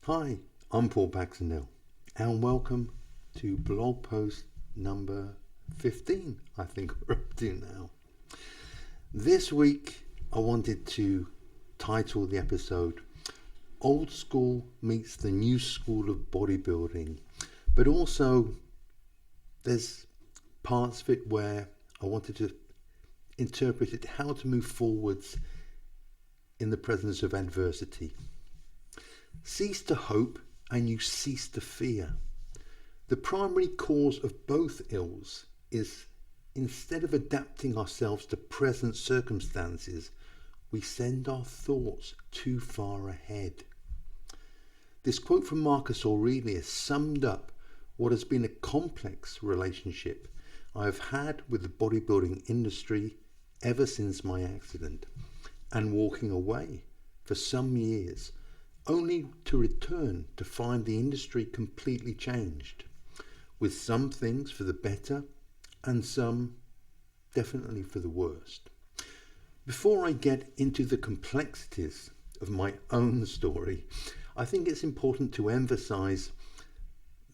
Hi, I'm Paul Baxendale and welcome to blog post number 15, I think we're up to now. This week I wanted to title the episode Old School Meets the New School of Bodybuilding, but also there's parts of it where I wanted to interpret it how to move forwards in the presence of adversity. Cease to hope and you cease to fear. The primary cause of both ills is instead of adapting ourselves to present circumstances, we send our thoughts too far ahead. This quote from Marcus Aurelius summed up what has been a complex relationship I have had with the bodybuilding industry ever since my accident and walking away for some years, only to return to find the industry completely changed, with some things for the better and some definitely for the worst. Before I get into the complexities of my own story, I think it's important to emphasize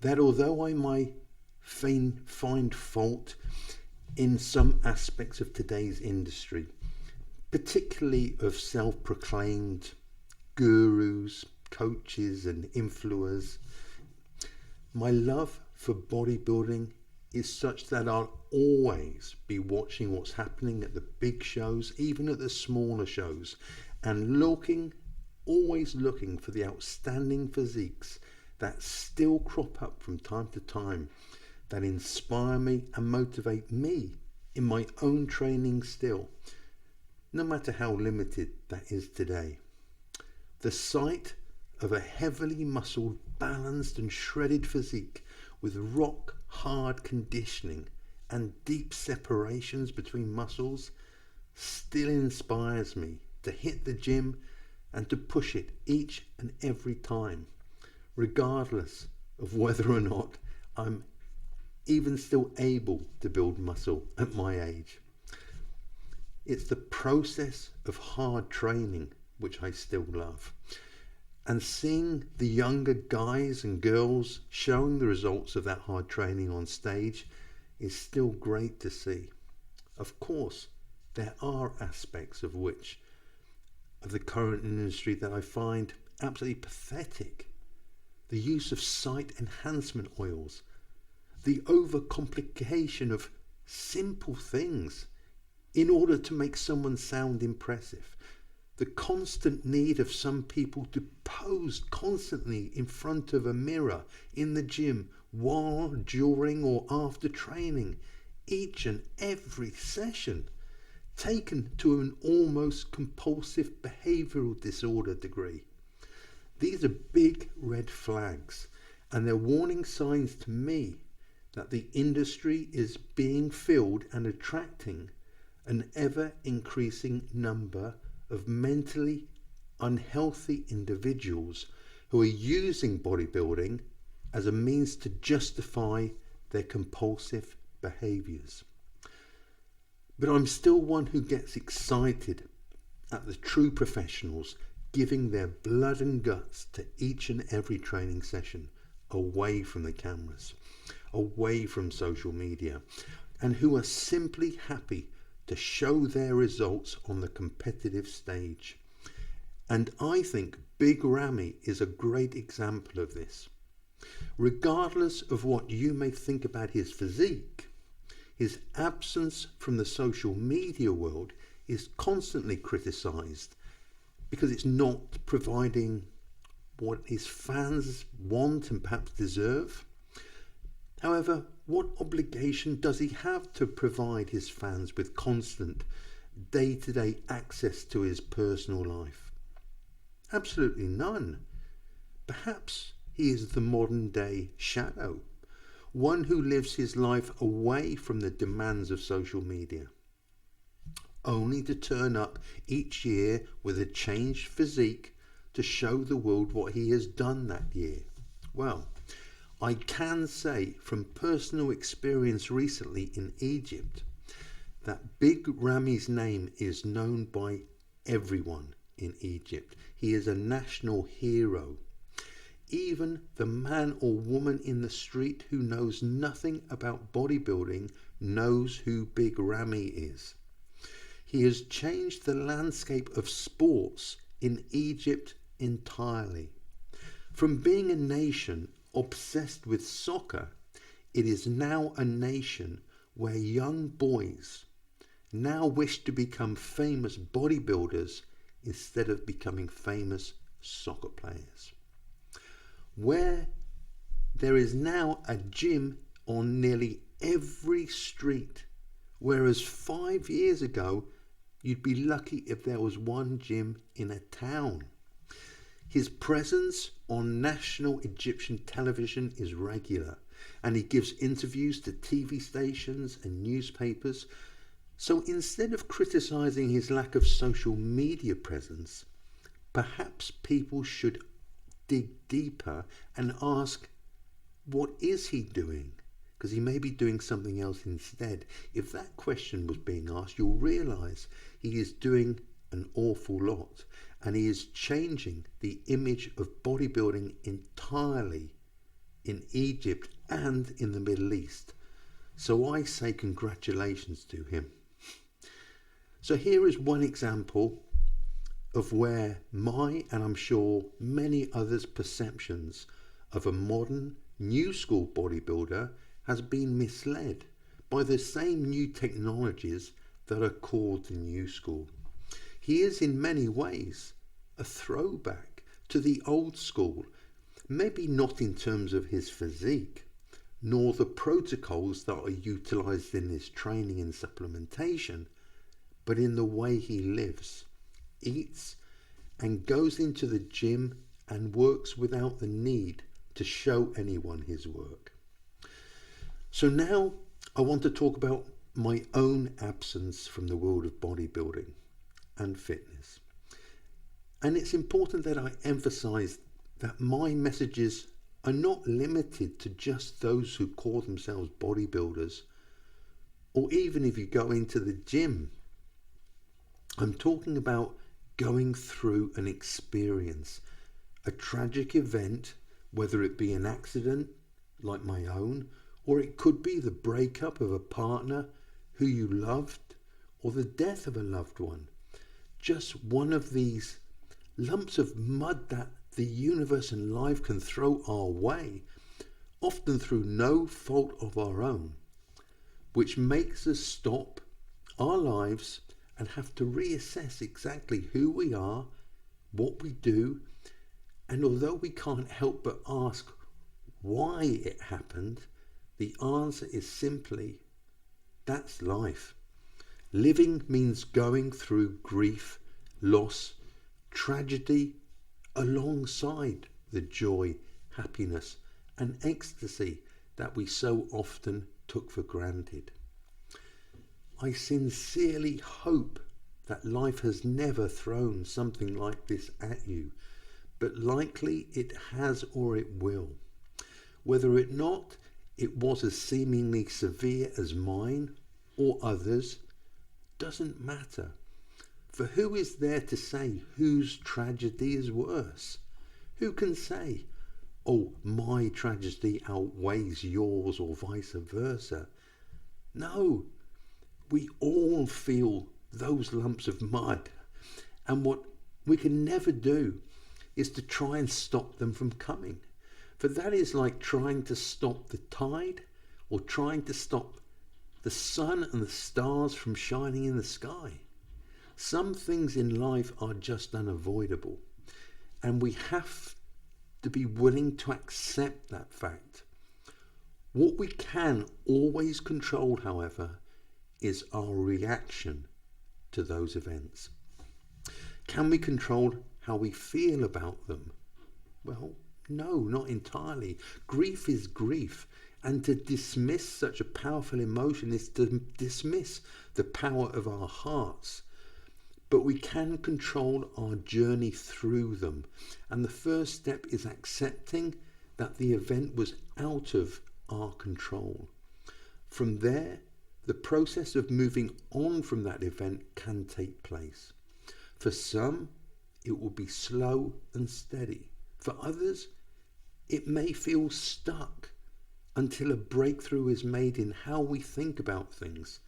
that although I might find fault in some aspects of today's industry, particularly of self-proclaimed gurus, coaches and influencers, my love for bodybuilding is such that I'll always be watching what's happening at the big shows, even at the smaller shows, and always looking for the outstanding physiques that still crop up from time to time, that inspire me and motivate me in my own training still, no matter how limited that is today. The sight of a heavily muscled, balanced and shredded physique with rock hard conditioning and deep separations between muscles still inspires me to hit the gym and to push it each and every time, regardless of whether or not I'm even still able to build muscle at my age. It's the process of hard training which I still love. And seeing the younger guys and girls showing the results of that hard training on stage is still great to see. Of course, there are aspects of the current industry that I find absolutely pathetic. The use of sight enhancement oils, the overcomplication of simple things in order to make someone sound impressive, the constant need of some people to pose constantly in front of a mirror in the gym while, during or after training, each and every session, taken to an almost compulsive behavioural disorder degree. These are big red flags, and they're warning signs to me that the industry is being filled and attracting an ever increasing number of mentally unhealthy individuals who are using bodybuilding as a means to justify their compulsive behaviours. But I'm still one who gets excited at the true professionals giving their blood and guts to each and every training session away from the cameras, away from social media, and who are simply happy to show their results on the competitive stage. And I think Big Ramy is a great example of this. Regardless of what you may think about his physique, his absence from the social media world is constantly criticised because it's not providing what his fans want and perhaps deserve. However, what obligation does he have to provide his fans with constant, day-to-day access to his personal life? Absolutely none. Perhaps he is the modern-day shadow, one who lives his life away from the demands of social media, only to turn up each year with a changed physique to show the world what he has done that year. Well, I can say from personal experience recently in Egypt that Big Ramy's name is known by everyone in Egypt. He is a national hero. even the man or woman in the street who knows nothing about bodybuilding knows who Big Ramy is. He has changed the landscape of sports in Egypt entirely. From being a nation obsessed with soccer, it is now a nation where young boys now wish to become famous bodybuilders instead of becoming famous soccer players. Where there is now a gym on nearly every street, whereas 5 years ago you'd be lucky if there was one gym in a town. His presence on national Egyptian television is regular, and he gives interviews to TV stations and newspapers. So instead of criticizing his lack of social media presence, perhaps people should dig deeper and ask, what is he doing? Because he may be doing something else instead. If that question was being asked, you'll realize he is doing an awful lot, and he is changing the image of bodybuilding entirely in Egypt and in the Middle East. So I say congratulations to him. So here is one example of where my, and I'm sure many others' perceptions of a modern new school bodybuilder has been misled by the same new technologies that are called the new school. He is in many ways a throwback to the old school, maybe not in terms of his physique, nor the protocols that are utilized in his training and supplementation, but in the way he lives, eats, and goes into the gym and works without the need to show anyone his work. So now I want to talk about my own absence from the world of bodybuilding and fitness. And it's important that I emphasize that my messages are not limited to just those who call themselves bodybuilders, or even if you go into the gym. I'm talking about going through an experience, a tragic event, whether it be an accident like my own, or it could be the breakup of a partner who you loved, or the death of a loved one. Just one of these lumps of mud that the universe and life can throw our way, often through no fault of our own, which makes us stop our lives and have to reassess exactly who we are, what we do, and although we can't help but ask why it happened, the answer is simply, that's life. Living means going through grief, loss, tragedy, alongside the joy, happiness, and ecstasy that we so often took for granted. I sincerely hope that life has never thrown something like this at you, but likely it has or it will. Whether it not, it was as seemingly severe as mine or others, doesn't matter. For who is there to say whose tragedy is worse? Who can say, oh, my tragedy outweighs yours or vice versa? No, we all feel those lumps of mud, and what we can never do is to try and stop them from coming. For that is like trying to stop the tide or trying to stop the sun and the stars from shining in the sky. Some things in life are just unavoidable, and we have to be willing to accept that fact. What we can always control, however, is our reaction to those events. Can we control how we feel about them? Well, no, not entirely. Grief is grief, and to dismiss such a powerful emotion is to dismiss the power of our hearts. But we can control our journey through them. And the first step is accepting that the event was out of our control. From there, the process of moving on from that event can take place. For some, it will be slow and steady. For others, It may feel stuck until a breakthrough is made in how we think about things.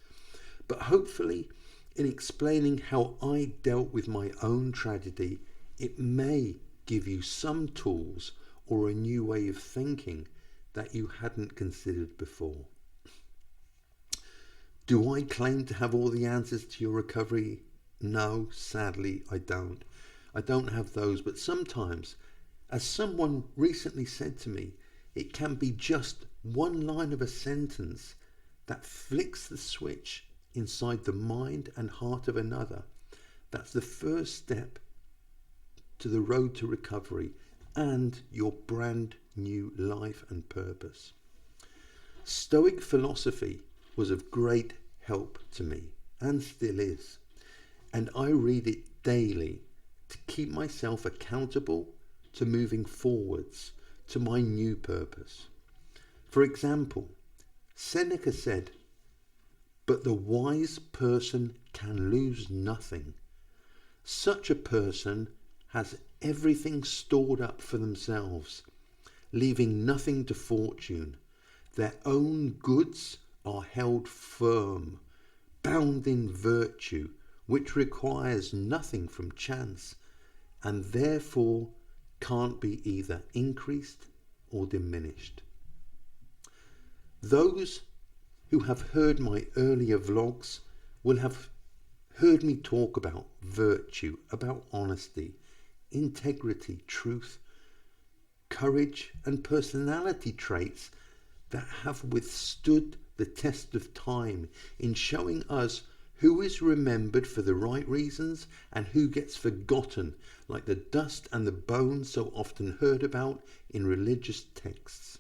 But hopefully, in explaining how I dealt with my own tragedy, it may give you some tools or a new way of thinking that you hadn't considered before. Do I claim to have all the answers to your recovery? No, sadly, I don't. I don't have those, but sometimes, as someone recently said to me, it can be just one line of a sentence that flicks the switch inside the mind and heart of another. That's the first step to the road to recovery and your brand new life and purpose. Stoic philosophy was of great help to me and still is, and I read it daily to keep myself accountable to moving forwards to my new purpose. For example, Seneca said, "But the wise person can lose nothing. Such a person has everything stored up for themselves, leaving nothing to fortune. Their own goods are held firm, bound in virtue, which requires nothing from chance, and therefore can't be either increased or diminished." Those who have heard my earlier vlogs will have heard me talk about virtue, about honesty, integrity, truth, courage, and personality traits that have withstood the test of time in showing us who is remembered for the right reasons and who gets forgotten, like the dust and the bones so often heard about in religious texts.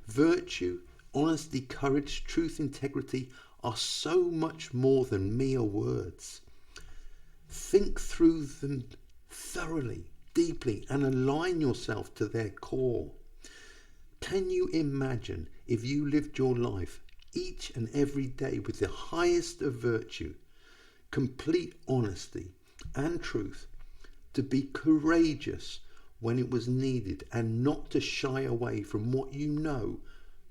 Virtue, honesty, courage, truth, integrity are so much more than mere words. Think through them thoroughly, deeply, and align yourself to their core. Can you imagine if you lived your life each and every day with the highest of virtue, complete honesty and truth, to be courageous when it was needed and not to shy away from what you know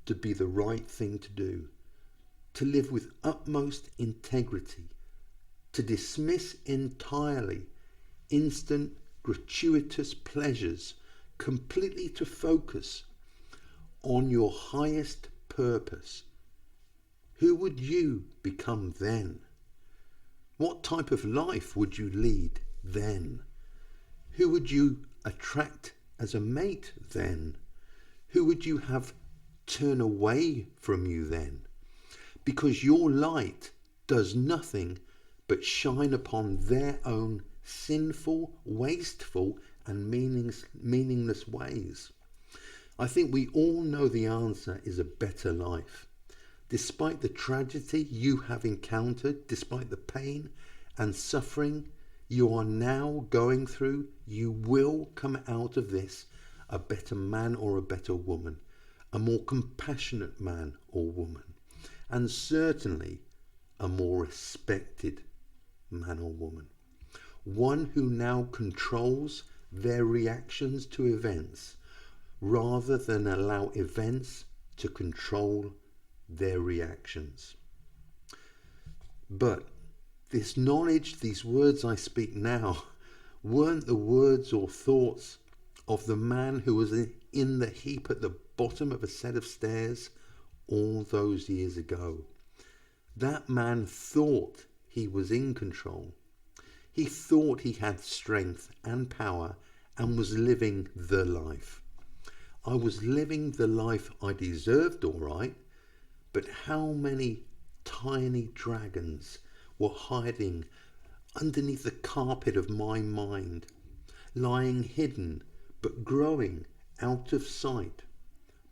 to be the right thing to do, to live with utmost integrity, to dismiss entirely instant gratuitous pleasures, completely to focus on your highest purpose? Who would you become then? What type of life would you lead then? Who would you attract as a mate then? Who would you have turn away from you then? Because your light does nothing but shine upon their own sinful, wasteful, and meaningless ways. I think we all know the answer is a better life. Despite the tragedy you have encountered, despite the pain and suffering you are now going through, you will come out of this a better man or a better woman, a more compassionate man or woman, and certainly a more respected man or woman. One who now controls their reactions to events rather than allow events to control their reactions. But this knowledge, these words I speak now, weren't the words or thoughts of the man who was in the heap at the bottom of a set of stairs all those years ago. That man thought he was in control. He thought he had strength and power and was living the life. I was living the life I deserved, all right, but how many tiny dragons were hiding underneath the carpet of my mind, lying hidden but growing out of sight,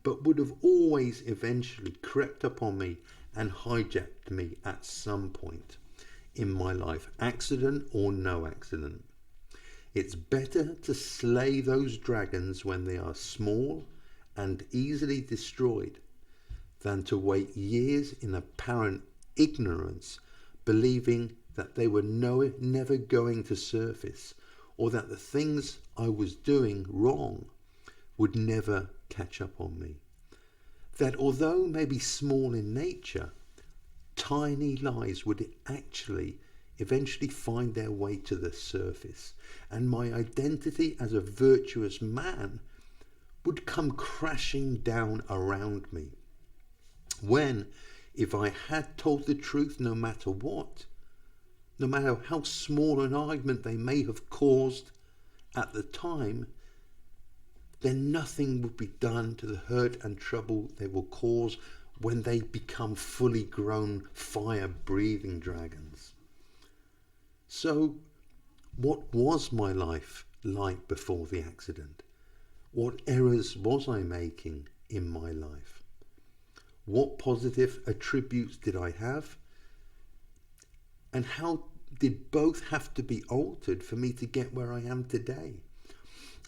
but would have always eventually crept up on me and hijacked me at some point in my life, accident or no accident. It's better to slay those dragons when they are small and easily destroyed than to wait years in apparent ignorance, believing that they were never going to surface, or that the things I was doing wrong would never catch up on me. That although maybe small in nature, tiny lies would actually eventually find their way to the surface, and my identity as a virtuous man would come crashing down around me. When, if I had told the truth no matter what, no matter how small an argument they may have caused at the time, then nothing would be done to the hurt and trouble they will cause when they become fully grown fire-breathing dragons. So, what was my life like before the accident? What errors was I making in my life? What positive attributes did I have? And how did both have to be altered for me to get where I am today?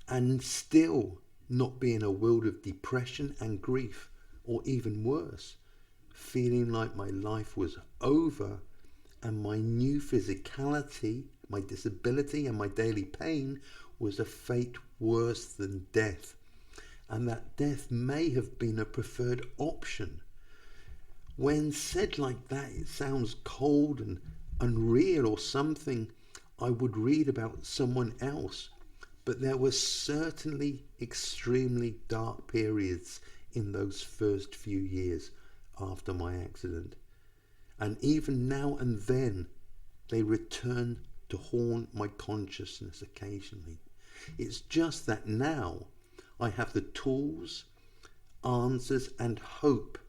And still not be in a world of depression and grief, or even worse, feeling like my life was over and my new physicality, my disability and my daily pain was a fate worse than death, and that death may have been a preferred option. When said like that, it sounds cold and unreal, or something I would read about someone else, but there were certainly extremely dark periods in those first few years after my accident, and even now and then they return to haunt my consciousness occasionally. It's just that now I have the tools, answers and hope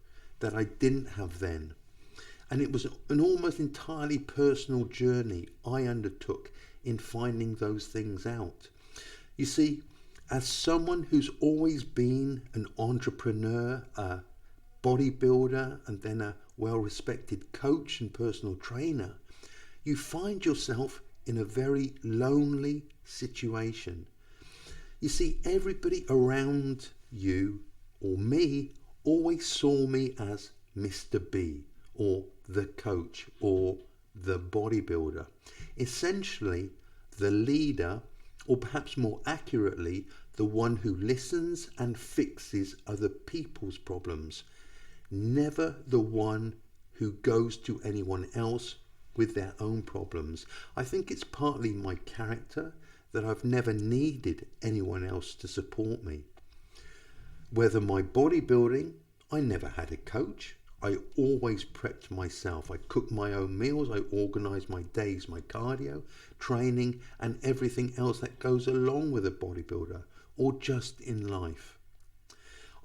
that I didn't have then. And it was an almost entirely personal journey I undertook in finding those things out. You see, as someone who's always been an entrepreneur, a bodybuilder, and then a well-respected coach and personal trainer, you find yourself in a very lonely situation. You see, everybody around you or me always saw me as Mr. B, or the coach, or the bodybuilder. Essentially, the leader, or perhaps more accurately, the one who listens and fixes other people's problems, never the one who goes to anyone else with their own problems. I think it's partly my character that I've never needed anyone else to support me. Whether my bodybuilding, I never had a coach. I always prepped myself. I cooked my own meals. I organised my days, my cardio, training and everything else that goes along with a bodybuilder, or just in life.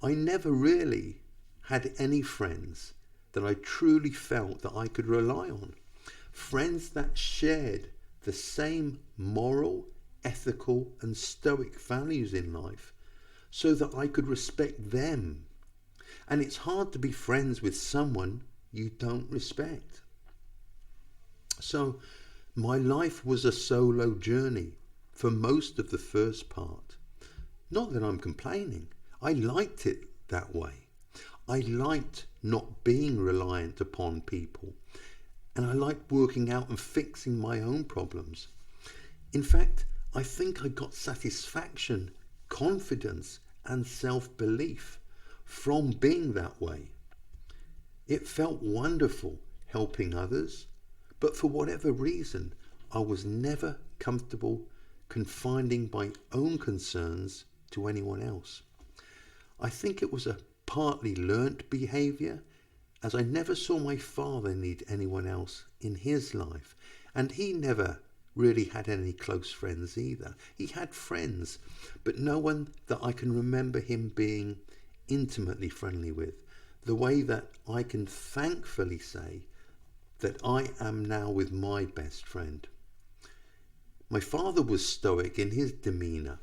I never really had any friends that I truly felt that I could rely on. Friends that shared the same moral, ethical and stoic values in life, so that I could respect them. And it's hard to be friends with someone you don't respect. So my life was a solo journey for most of the first part. Not that I'm complaining. I liked it that way. I liked not being reliant upon people. And I liked working out and fixing my own problems. In fact, I think I got satisfaction, confidence and self-belief from being that way. It felt wonderful helping others, but for whatever reason, I was never comfortable confiding my own concerns to anyone else. I think it was a partly learnt behaviour, as I never saw my father need anyone else in his life, and he never really had any close friends either. He had friends, but no one that I can remember him being intimately friendly with, the way that I can thankfully say that I am now with my best friend. My father was stoic in his demeanour,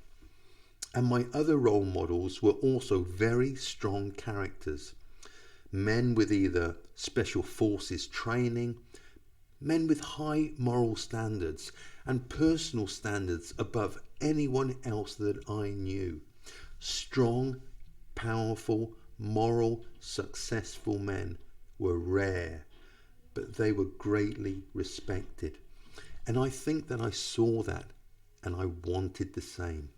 and my other role models were also very strong characters. Men with either special forces training, men with high moral standards and personal standards above anyone else that I knew. Strong, powerful, moral, successful men were rare, but they were greatly respected. And I think that I saw that and I wanted the same.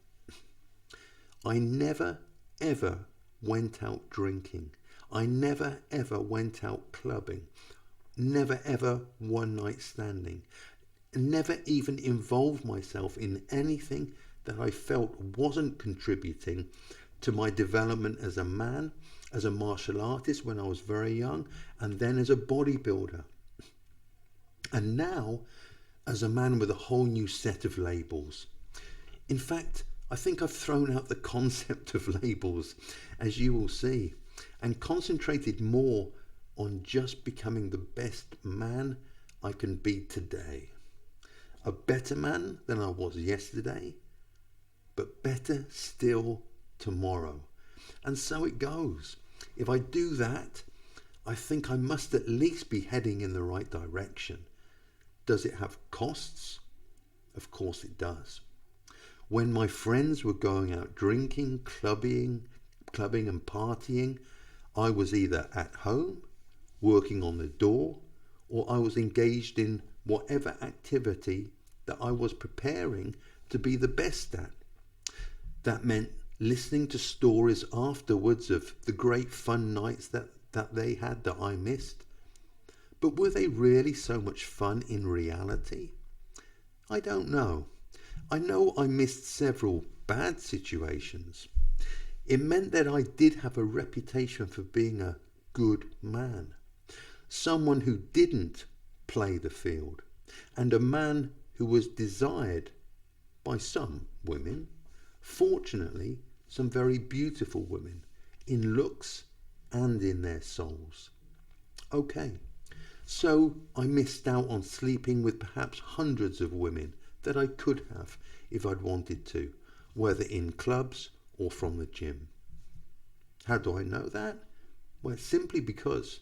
I never ever went out drinking. I never ever went out clubbing. Never ever one night standing. Never even involved myself in anything that I felt wasn't contributing to my development as a man, as a martial artist when I was very young, and then as a bodybuilder. And now as a man with a whole new set of labels. In fact, I think I've thrown out the concept of labels, as you will see, and concentrated more on just becoming the best man I can be today. A better man than I was yesterday, but better still tomorrow. And so it goes. If I do that, I think I must at least be heading in the right direction. Does it have costs? Of course it does. When my friends were going out drinking, clubbing and partying, I was either at home, working on the door, or I was engaged in whatever activity that I was preparing to be the best at. That meant listening to stories afterwards of the great fun nights that they had that I missed. But were they really so much fun in reality? I don't know. I know I missed several bad situations. It meant that I did have a reputation for being a good man, someone who didn't play the field, and a man who was desired by some women, fortunately some very beautiful women, in looks and in their souls. Okay, so I missed out on sleeping with perhaps hundreds of women that I could have if I'd wanted to, whether in clubs or from the gym. How do I know that? Well, simply because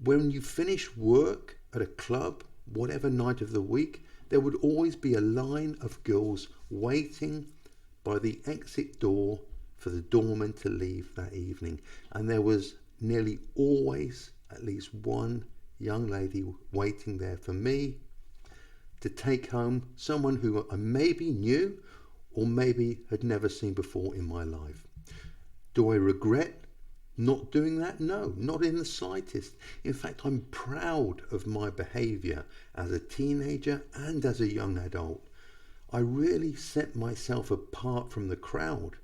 when you finish work at a club, whatever night of the week, there would always be a line of girls waiting by the exit door for the doorman to leave that evening. And there was nearly always at least one young lady waiting there for me to take home, someone who I maybe knew or maybe had never seen before in my life. Do I regret not doing that? No, not in the slightest. In fact, I'm proud of my behavior as a teenager and as a young adult. I really set myself apart from the crowd,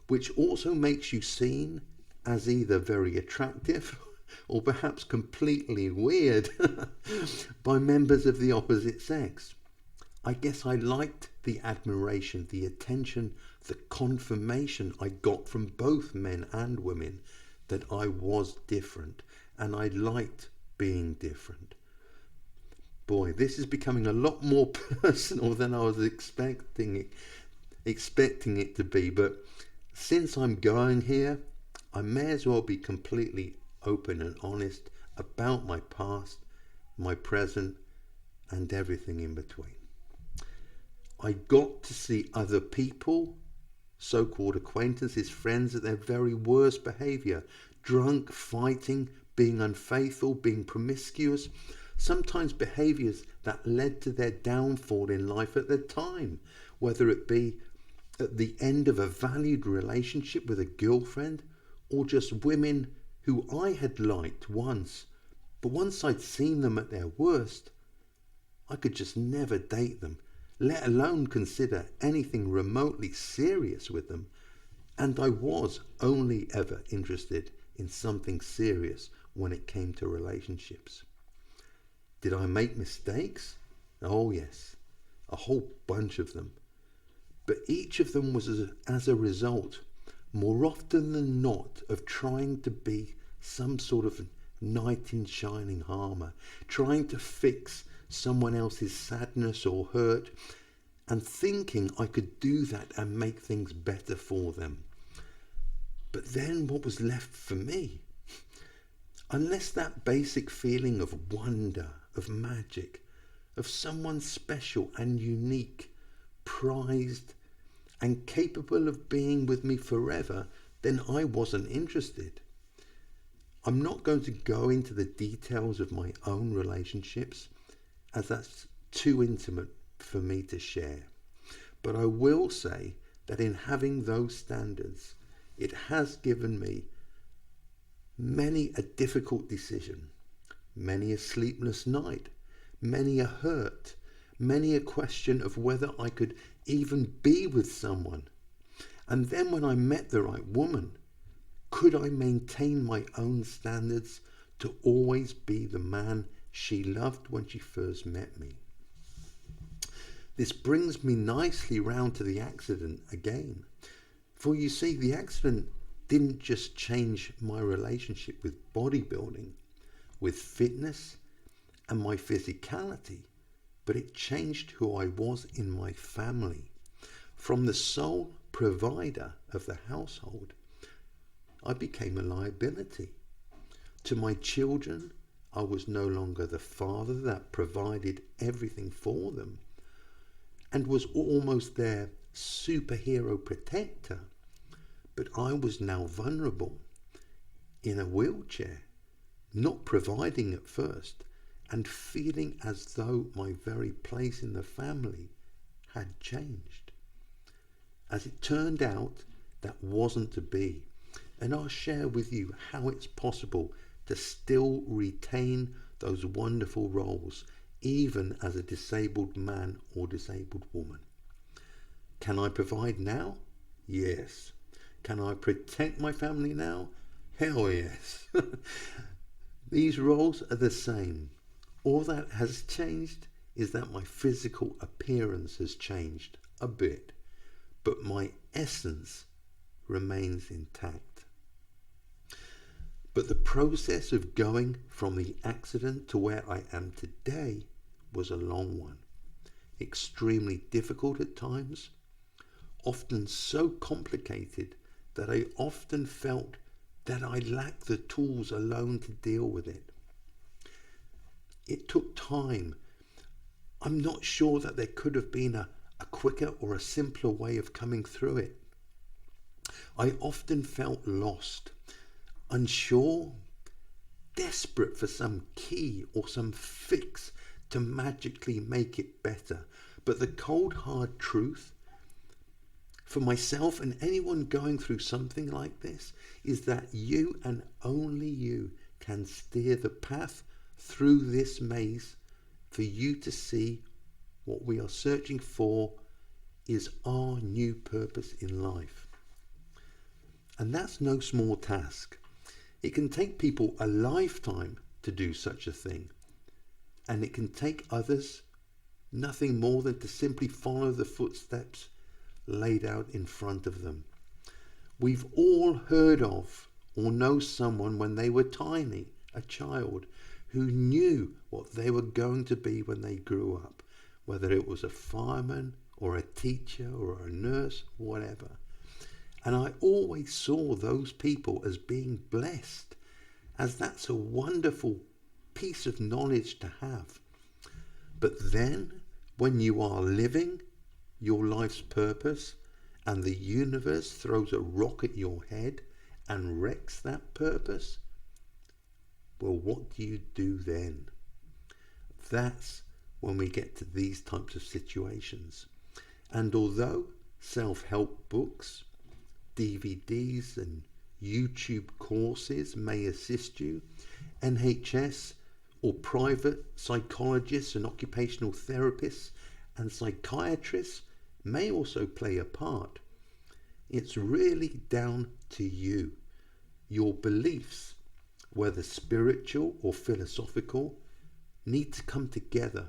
which also makes you seen as either very attractive or perhaps completely weird by members of the opposite sex. I guess I liked the admiration, the attention, the confirmation I got from both men and women that I was different, and I liked being different. Boy, this is becoming a lot more personal than I was expecting it to be, but since I'm going here, I may as well be completely open and honest about my past, my present, and everything in between. I got to see other people, so-called acquaintances, friends, at their very worst behavior. Drunk, fighting, being unfaithful, being promiscuous. Sometimes behaviors that led to their downfall in life at the time. Whether it be at the end of a valued relationship with a girlfriend, or just women who I had liked once. But once I'd seen them at their worst, I could just never date them, let alone consider anything remotely serious with them. And I was only ever interested in something serious when it came to relationships. Did I make mistakes? Oh yes, a whole bunch of them. But each of them was as a result, more often than not, of trying to be some sort of knight in shining armor, trying to fix someone else's sadness or hurt, and thinking I could do that and make things better for them. But then what was left for me? Unless that basic feeling of wonder, of magic, of someone special and unique, prized and capable of being with me forever, then I wasn't interested. I'm not going to go into the details of my own relationships, as that's too intimate for me to share. But I will say that in having those standards, it has given me many a difficult decision, many a sleepless night, many a hurt, many a question of whether I could even be with someone. And then when I met the right woman, could I maintain my own standards to always be the man she loved when she first met me? This brings me nicely round to the accident again. For you see, the accident didn't just change my relationship with bodybuilding, with fitness and my physicality, but it changed who I was in my family. From the sole provider of the household, I became a liability. To my children, I was no longer the father that provided everything for them and was almost their superhero protector, but I was now vulnerable, in a wheelchair, not providing at first, and feeling as though my very place in the family had changed. As it turned out, that wasn't to be, and I'll share with you how it's possible to still retain those wonderful roles, even as a disabled man or disabled woman. Can I provide now? Yes. Can I protect my family now? Hell yes. These roles are the same. All that has changed is that my physical appearance has changed a bit, but my essence remains intact. But the process of going from the accident to where I am today was a long one, extremely difficult at times, often so complicated that I often felt that I lacked the tools alone to deal with it. It took time. I'm not sure that there could have been a quicker or a simpler way of coming through it. I often felt lost, unsure, desperate for some key or some fix to magically make it better. But the cold hard truth for myself and anyone going through something like this is that you and only you can steer the path through this maze for you to see what we are searching for is our new purpose in life. And that's no small task. It can take people a lifetime to do such a thing, and it can take others nothing more than to simply follow the footsteps laid out in front of them. We've all heard of or know someone when they were tiny, a child, who knew what they were going to be when they grew up, whether it was a fireman or a teacher or a nurse, whatever. And I always saw those people as being blessed, as that's a wonderful piece of knowledge to have. But then, when you are living your life's purpose and the universe throws a rock at your head and wrecks that purpose, well, what do you do then? That's when we get to these types of situations. And although self-help books, DVDs and YouTube courses may assist you, NHS or private psychologists and occupational therapists and psychiatrists may also play a part. It's really down to you. Your beliefs, whether spiritual or philosophical, need to come together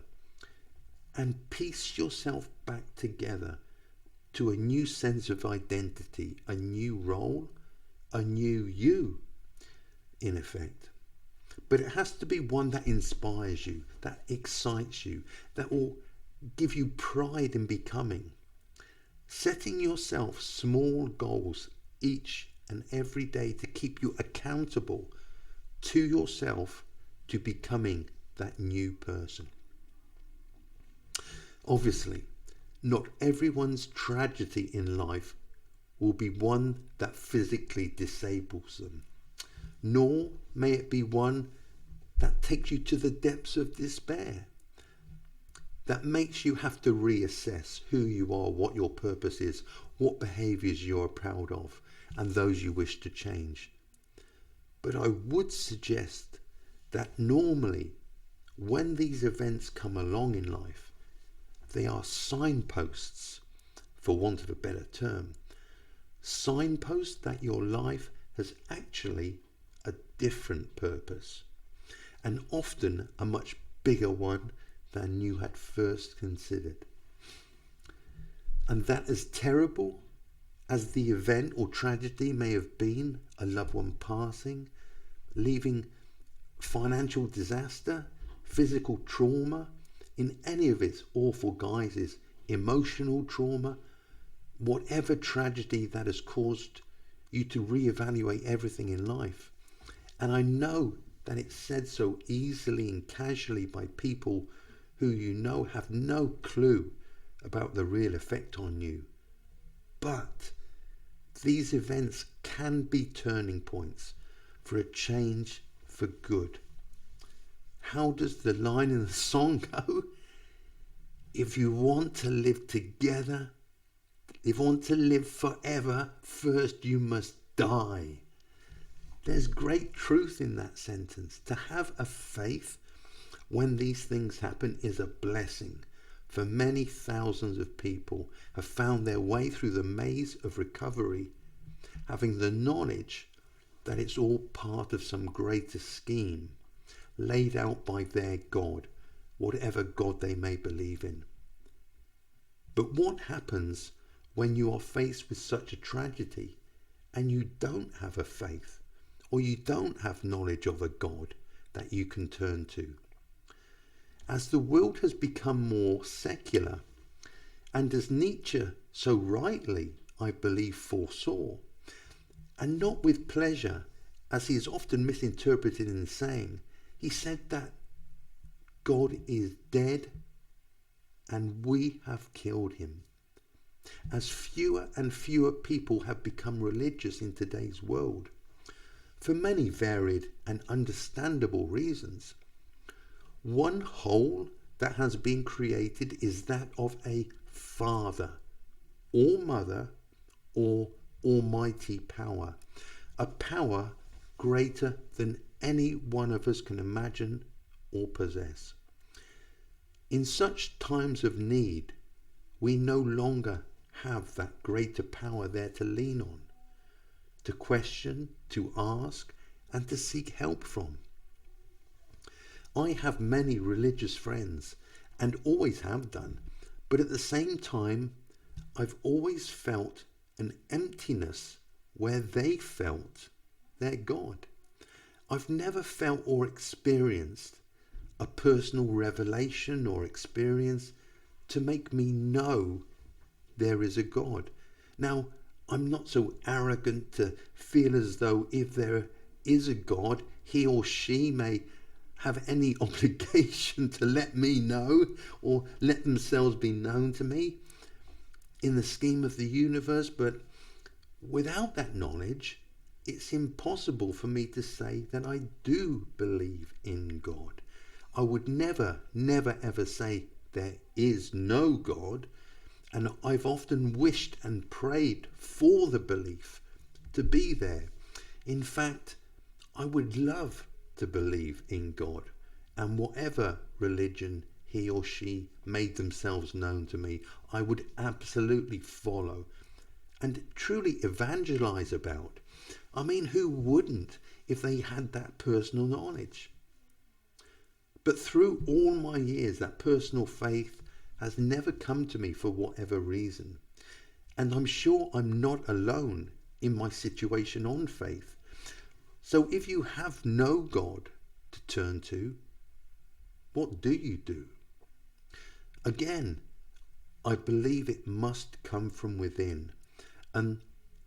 and piece yourself back together to a new sense of identity, a new role, a new you, in effect. But it has to be one that inspires you, that excites you, that will give you pride in becoming. Setting yourself small goals each and every day to keep you accountable to yourself to becoming that new person. Obviously, not everyone's tragedy in life will be one that physically disables them, nor may it be one that takes you to the depths of despair. that makes you have to reassess who you are, what your purpose is, what behaviors you are proud of, and those you wish to change. But I would suggest that normally when these events come along in life, they are signposts, for want of a better term, signposts that your life has actually a different purpose, and often a much bigger one than you had first considered. And that, as terrible as the event or tragedy may have been, a loved one passing, leaving financial disaster, physical trauma, in any of its awful guises, emotional trauma, whatever tragedy that has caused you to reevaluate everything in life. And I know that it's said so easily and casually by people who you know have no clue about the real effect on you. But these events can be turning points for a change for good. How does the line in the song go? If you want to live together, if you want to live forever, first you must die. There's great truth in that sentence. To have a faith when these things happen is a blessing. For many thousands of people have found their way through the maze of recovery, having the knowledge that it's all part of some greater scheme laid out by their God, whatever God they may believe in. But what happens when you are faced with such a tragedy and you don't have a faith, or you don't have knowledge of a God that you can turn to? As the world has become more secular, and as Nietzsche so rightly, I believe, foresaw, and not with pleasure, as he is often misinterpreted in saying, he said that God is dead and we have killed him. As fewer and fewer people have become religious in today's world, for many varied and understandable reasons, one whole that has been created is that of a father or mother or almighty power, a power greater than any one of us can imagine or possess. In such times of need, we no longer have that greater power there to lean on, to question, to ask, and to seek help from. I have many religious friends, and always have done, but at the same time, I've always felt an emptiness where they felt their God. I've never felt or experienced a personal revelation or experience to make me know there is a God. Now, I'm not so arrogant to feel as though if there is a God, he or she may have any obligation to let me know or let themselves be known to me in the scheme of the universe. But without that knowledge, it's impossible for me to say that I do believe in God. I would never ever say there is no God, and I've often wished and prayed for the belief to be there. In fact, I would love to believe in God, and whatever religion he or she made themselves known to me, I would absolutely follow and truly evangelize about. I mean, who wouldn't if they had that personal knowledge? But through all my years, that personal faith has never come to me for whatever reason. And I'm sure I'm not alone in my situation on faith. So if you have no God to turn to, what do you do? Again, I believe it must come from within. And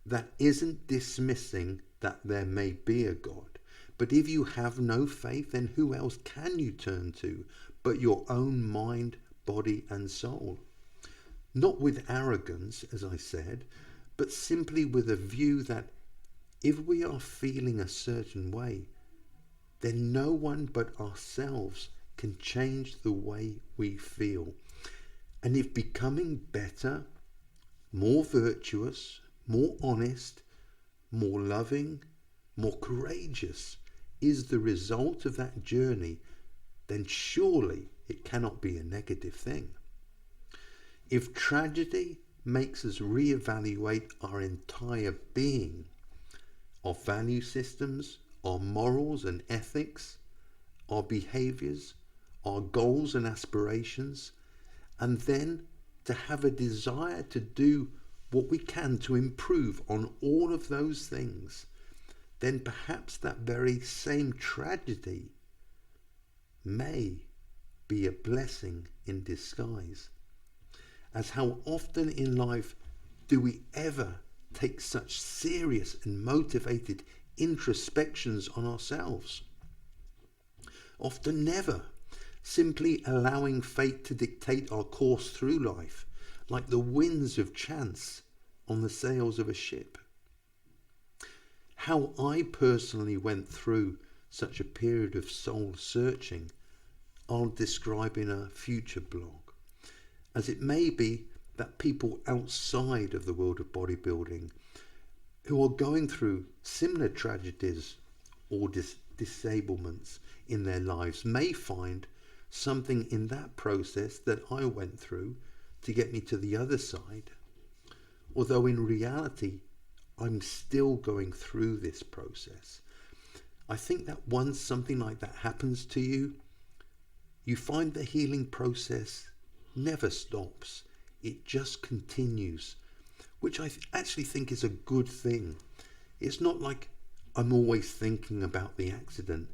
that isn't dismissing that there may be a God. But if you have no faith, then who else can you turn to but your own mind, body and soul? Not with arrogance, as I said, but simply with a view that if we are feeling a certain way, then no one but ourselves can change the way we feel. And if becoming better, more virtuous, more honest, more loving, more courageous is the result of that journey, then surely it cannot be a negative thing. If tragedy makes us reevaluate our entire being, our value systems, our morals and ethics, our behaviors, our goals and aspirations, and then to have a desire to do what we can to improve on all of those things, then perhaps that very same tragedy may be a blessing in disguise. As how often in life do we ever take such serious and motivated introspections on ourselves? Often never, simply allowing fate to dictate our course through life, like the winds of chance on the sails of a ship. How I personally went through such a period of soul searching, I'll describe in a future blog, as it may be that people outside of the world of bodybuilding who are going through similar tragedies or disablements in their lives may find something in that process that I went through to get me to the other side. Although in reality, I'm still going through this process. I think that once something like that happens to you, you find the healing process never stops. It just continues, which I actually think is a good thing. It's not like I'm always thinking about the accident.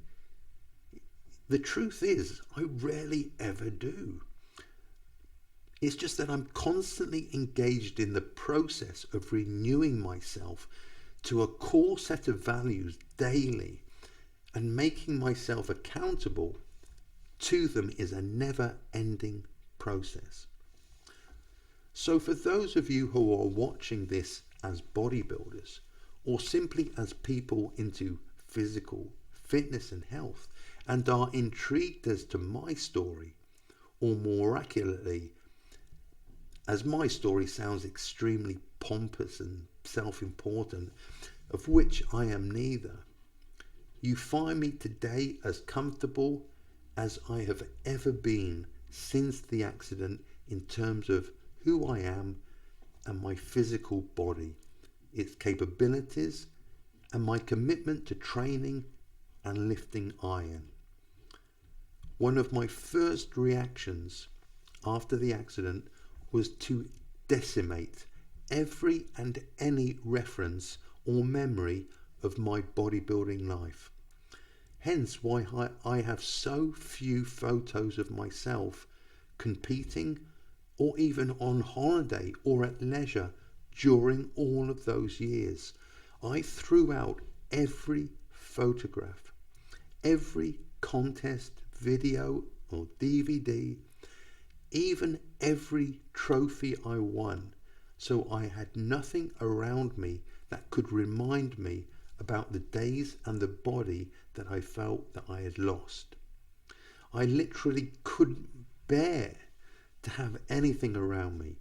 The truth is, I rarely ever do. It's just that I'm constantly engaged in the process of renewing myself to a core set of values daily, and making myself accountable to them is a never-ending process. So for those of you who are watching this as bodybuilders, or simply as people into physical fitness and health, and are intrigued as to my story, or more accurately, as my story sounds extremely pompous and self-important, of which I am neither, you find me today as comfortable as I have ever been since the accident in terms of who I am and my physical body, its capabilities, and my commitment to training and lifting iron. One of my first reactions after the accident was to decimate every and any reference or memory of my bodybuilding life. Hence why I have so few photos of myself competing or even on holiday or at leisure during all of those years. I threw out every photograph, every contest, video or DVD, even every trophy I won, so I had nothing around me that could remind me about the days and the body that I felt that I had lost. I literally couldn't bear to have anything around me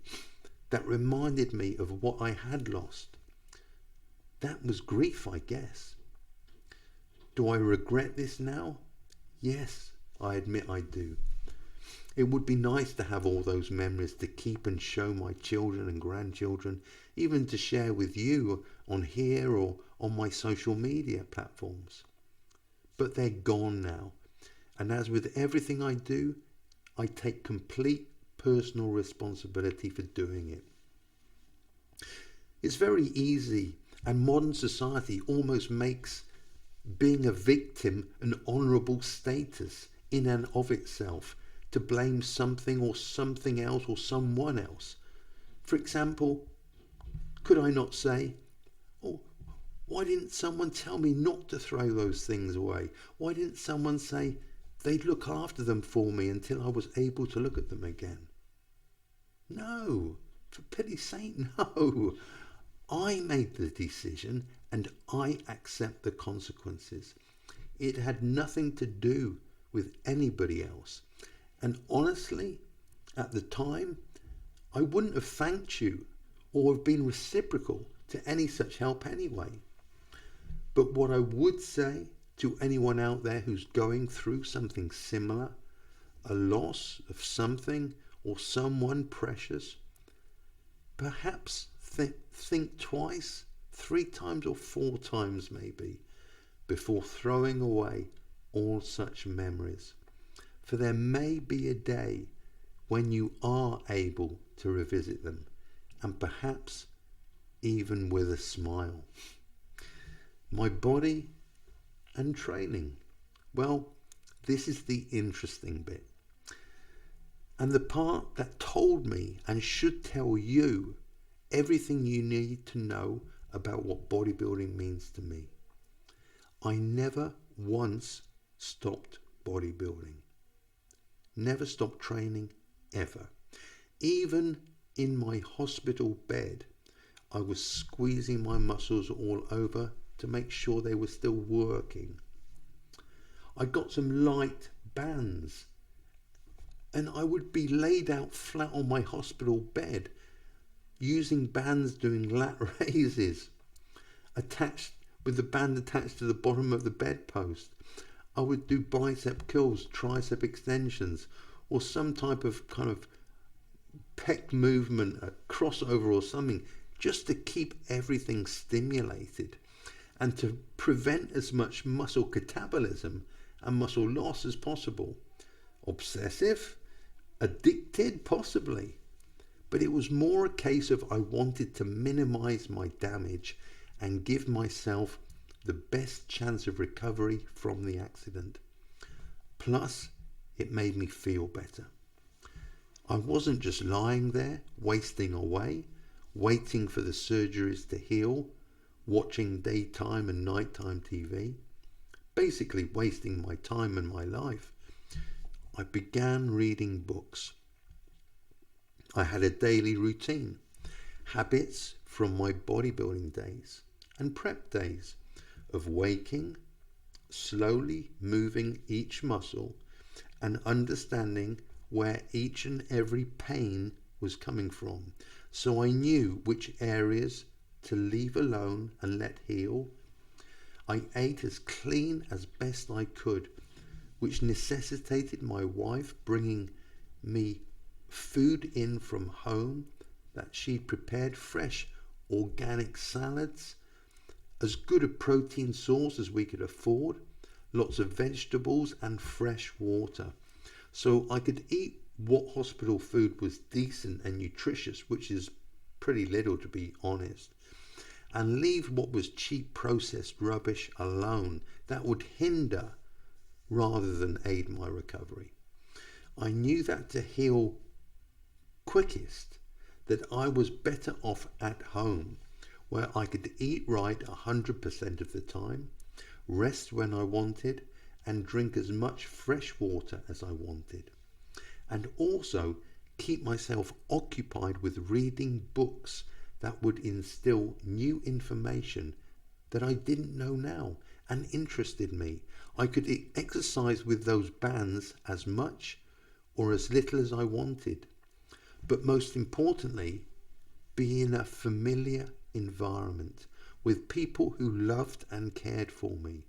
that reminded me of what I had lost. That was grief, I guess. Do I regret this now? Yes, I admit I do. It would be nice to have all those memories to keep and show my children and grandchildren, even to share with you on here or on my social media platforms. But they're gone now. And as with everything I do, I take complete personal responsibility for doing it. It's very easy, and modern society almost makes being a victim an honourable status in and of itself, to blame something or something else or someone else. For example, could I not say, oh, why didn't someone tell me not to throw those things away? Why didn't someone say they'd look after them for me until I was able to look at them again? No, for pity's sake, no. I made the decision and I accept the consequences. It had nothing to do with anybody else. And honestly, at the time, I wouldn't have thanked you or have been reciprocal to any such help anyway. But what I would say to anyone out there who's going through something similar, a loss of something or someone precious, perhaps think twice, 3 times or 4 times maybe, before throwing away all such memories. For there may be a day when you are able to revisit them, and perhaps even with a smile. My body and training. Well, this is the interesting bit. And the part that told me and should tell you everything you need to know about what bodybuilding means to me. I never once stopped bodybuilding. Never stopped training, ever. Even in my hospital bed, I was squeezing my muscles all over to make sure they were still working. I got some light bands, and I would be laid out flat on my hospital bed using bands doing lat raises attached with the band attached to the bottom of the bedpost. I would do bicep curls, tricep extensions, or some type of kind of pec movement, a crossover or something, just to keep everything stimulated and to prevent as much muscle catabolism and muscle loss as possible. Obsessive, addicted, possibly. But it was more a case of I wanted to minimize my damage and give myself the best chance of recovery from the accident. Plus, it made me feel better. I wasn't just lying there, wasting away, waiting for the surgeries to heal, watching daytime and nighttime TV, basically wasting my time and my life. I began reading books. I had a daily routine, habits from my bodybuilding days and prep days of waking, slowly moving each muscle and understanding where each and every pain was coming from. So I knew which areas to leave alone and let heal. I ate as clean as best I could, which necessitated my wife bringing me food in from home that she'd prepared, fresh organic salads, as good a protein source as we could afford, lots of vegetables and fresh water. So I could eat what hospital food was decent and nutritious, which is pretty little to be honest, and leave what was cheap processed rubbish alone that would hinder rather than aid my recovery. I knew that to heal quickest, that I was better off at home, where I could eat right 100% of the time, rest when I wanted, and drink as much fresh water as I wanted. And also keep myself occupied with reading books that would instill new information that I didn't know now and interested me. I could exercise with those bands as much or as little as I wanted. But most importantly, be in a familiar environment with people who loved and cared for me.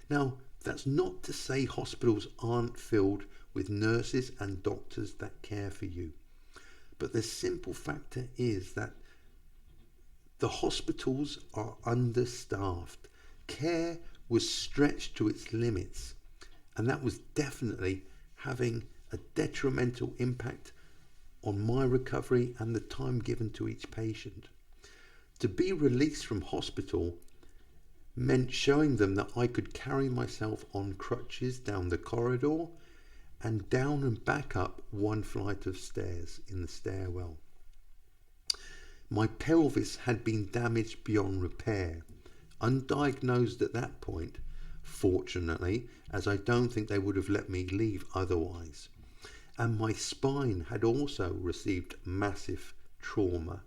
Now, that's not to say hospitals aren't filled with nurses and doctors that care for you. But the simple factor is that the hospitals are understaffed. Care was stretched to its limits, and that was definitely having a detrimental impact on my recovery and the time given to each patient. To be released from hospital meant showing them that I could carry myself on crutches down the corridor and down and back up one flight of stairs in the stairwell. My pelvis had been damaged beyond repair, undiagnosed at that point, fortunately, as I don't think they would have let me leave otherwise. And my spine had also received massive trauma.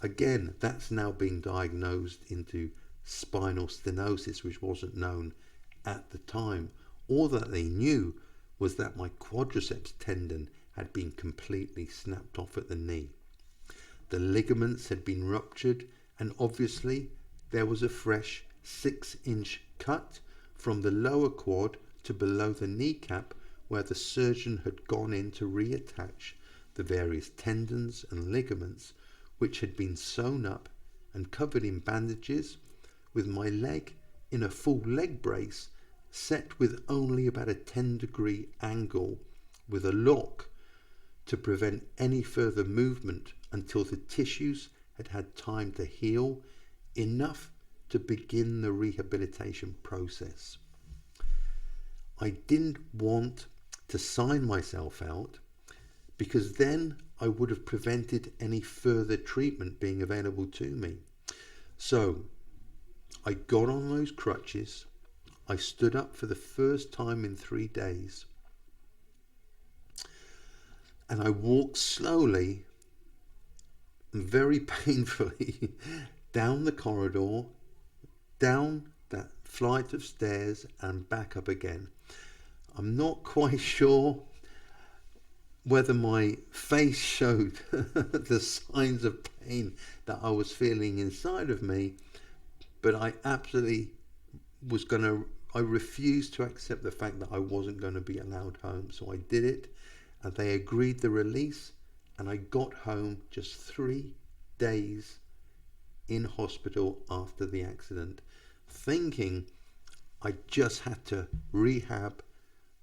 Again, that's now been diagnosed into spinal stenosis, which wasn't known at the time. All that they knew was that my quadriceps tendon had been completely snapped off at the knee. The ligaments had been ruptured, and obviously there was a fresh 6-inch cut from the lower quad to below the kneecap, where the surgeon had gone in to reattach the various tendons and ligaments which had been sewn up and covered in bandages, with my leg in a full leg brace set with only about a 10-degree angle with a lock to prevent any further movement until the tissues had had time to heal enough to begin the rehabilitation process. I didn't want to sign myself out, because then I would have prevented any further treatment being available to me. So I got on those crutches. I stood up for the first time in 3 days, and I walked slowly and very painfully down the corridor, down that flight of stairs and back up again. I'm not quite sure whether my face showed the signs of pain that I was feeling inside of me, but I absolutely I refused to accept the fact that I wasn't going to be allowed home. So I did it, and they agreed the release, and I got home just 3 days in hospital after the accident, thinking I just had to rehab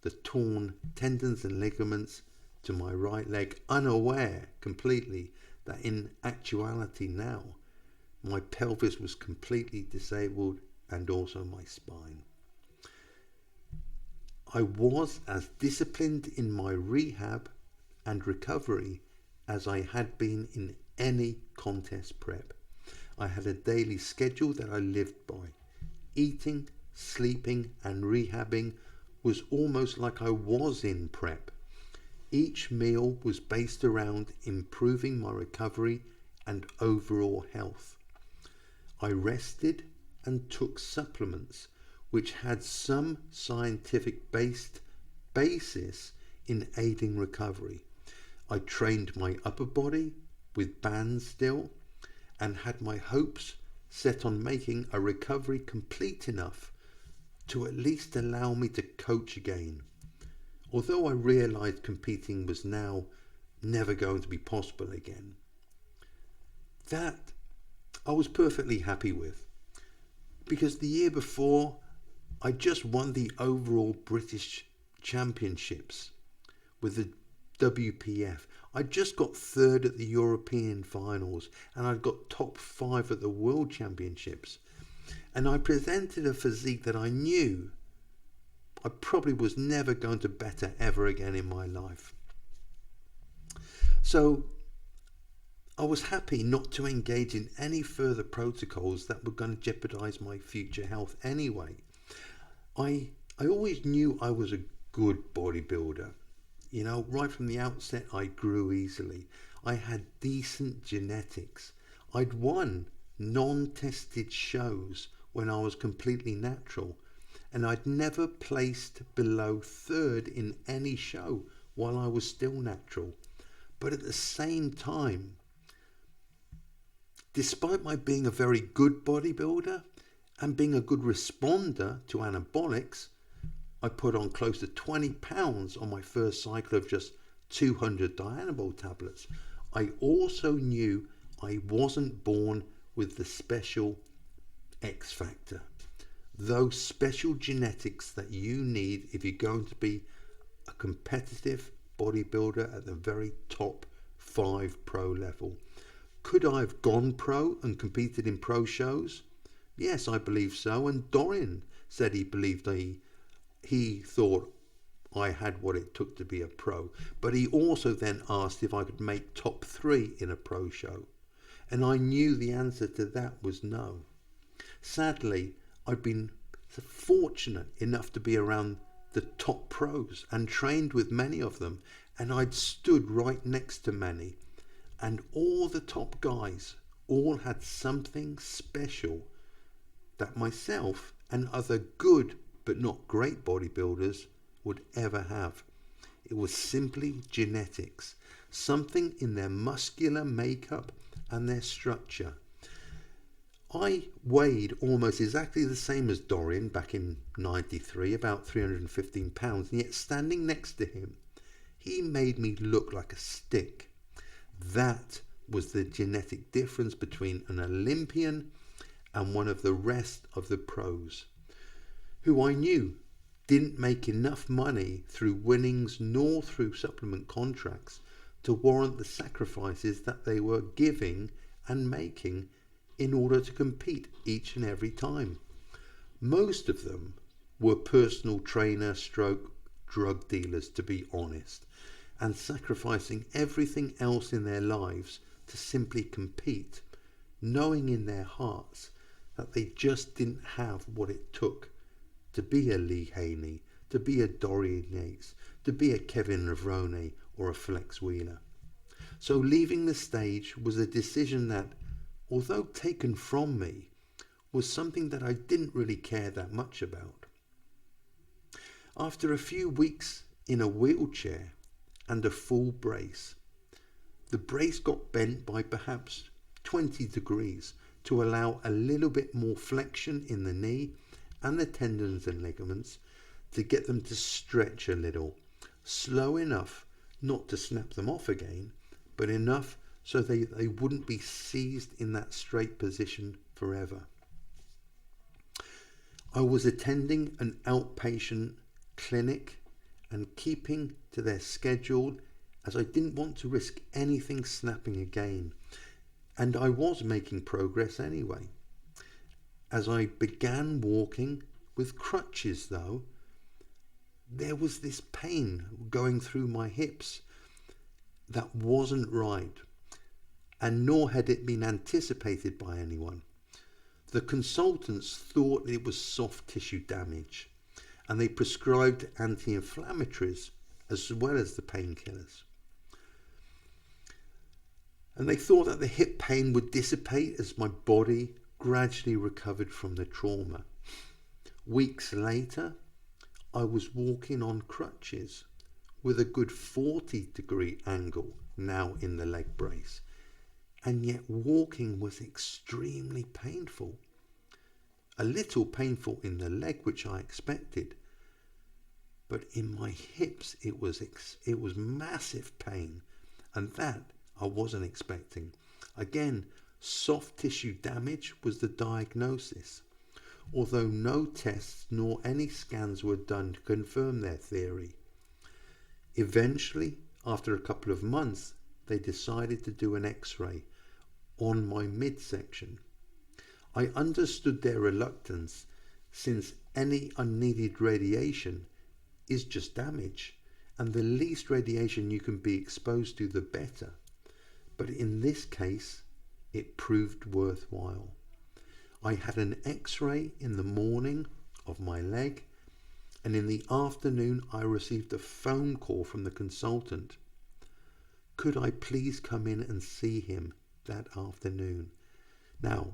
the torn tendons and ligaments to my right leg, unaware completely that in actuality now my pelvis was completely disabled, and also my spine. I was as disciplined in my rehab and recovery as I had been in any contest prep. I had a daily schedule that I lived by. Eating, sleeping and rehabbing was almost like I was in prep. Each meal was based around improving my recovery and overall health. I rested and took supplements which had some scientific basis in aiding recovery. I trained my upper body with bands still, and had my hopes set on making a recovery complete enough to at least allow me to coach again. Although I realized competing was now never going to be possible again. That I was perfectly happy with, because the year before I just won the overall British Championships with the WPF. I just got third at the European finals, and I'd got top 5 at the World Championships. And I presented a physique that I knew I probably was never going to better ever again in my life. So I was happy not to engage in any further protocols that were going to jeopardize my future health anyway. I always knew I was a good bodybuilder. You know, right from the outset, I grew easily. I had decent genetics. I'd won non-tested shows when I was completely natural, and I'd never placed below 3rd in any show while I was still natural. But at the same time, despite my being a very good bodybuilder and being a good responder to anabolics, I put on close to 20 pounds on my first cycle of just 200 Dianabol tablets. I also knew I wasn't born with the special X factor, those special genetics that you need if you're going to be a competitive bodybuilder at the very top 5 pro level. Could I have gone pro and competed in pro shows? Yes, I believe so. And Dorian said he believed he thought I had what it took to be a pro. But he also then asked if I could make top 3 in a pro show. And I knew the answer to that was no. Sadly, I'd been fortunate enough to be around the top pros and trained with many of them. And I'd stood right next to many. And all the top guys all had something special that myself and other good but not great bodybuilders would ever have. It was simply genetics, something in their muscular makeup and their structure. I weighed almost exactly the same as Dorian back in '93, about 315 pounds, and yet standing next to him, he made me look like a stick. That was the genetic difference between an Olympian and one of the rest of the pros, who I knew didn't make enough money through winnings nor through supplement contracts to warrant the sacrifices that they were giving and making in order to compete each and every time. Most of them were personal trainer stroke drug dealers, to be honest, and sacrificing everything else in their lives to simply compete, knowing in their hearts that they just didn't have what it took to be a Lee Haney, to be a Dorian Yates, to be a Kevin Lavrone or a Flex Wheeler. So leaving the stage was a decision that, although taken from me, was something that I didn't really care that much about. After a few weeks in a wheelchair and a full brace, the brace got bent by perhaps 20 degrees to allow a little bit more flexion in the knee and the tendons and ligaments to get them to stretch a little, slow enough not to snap them off again, but enough so they wouldn't be seized in that straight position forever. I was attending an outpatient clinic and keeping to their schedule, as I didn't want to risk anything snapping again, and I was making progress anyway. As I began walking with crutches though, there was this pain going through my hips that wasn't right, and nor had it been anticipated by anyone. The consultants thought it was soft tissue damage, and they prescribed anti-inflammatories as well as the painkillers. And they thought that the hip pain would dissipate as my body gradually recovered from the trauma. Weeks later, I was walking on crutches with a good 40-degree angle now in the leg brace, and yet walking was extremely painful. A little painful in the leg, which I expected, but in my hips it was massive pain, and that I wasn't expecting. Again, soft tissue damage was the diagnosis, although no tests nor any scans were done to confirm their theory. Eventually, after a couple of months, they decided to do an X-ray on my midsection. I understood their reluctance, since any unneeded radiation is just damage, and the least radiation you can be exposed to, the better. But in this case, it proved worthwhile. I had an X-ray in the morning of my leg, and in the afternoon I received a phone call from the consultant. Could I please come in and see him that afternoon? Now,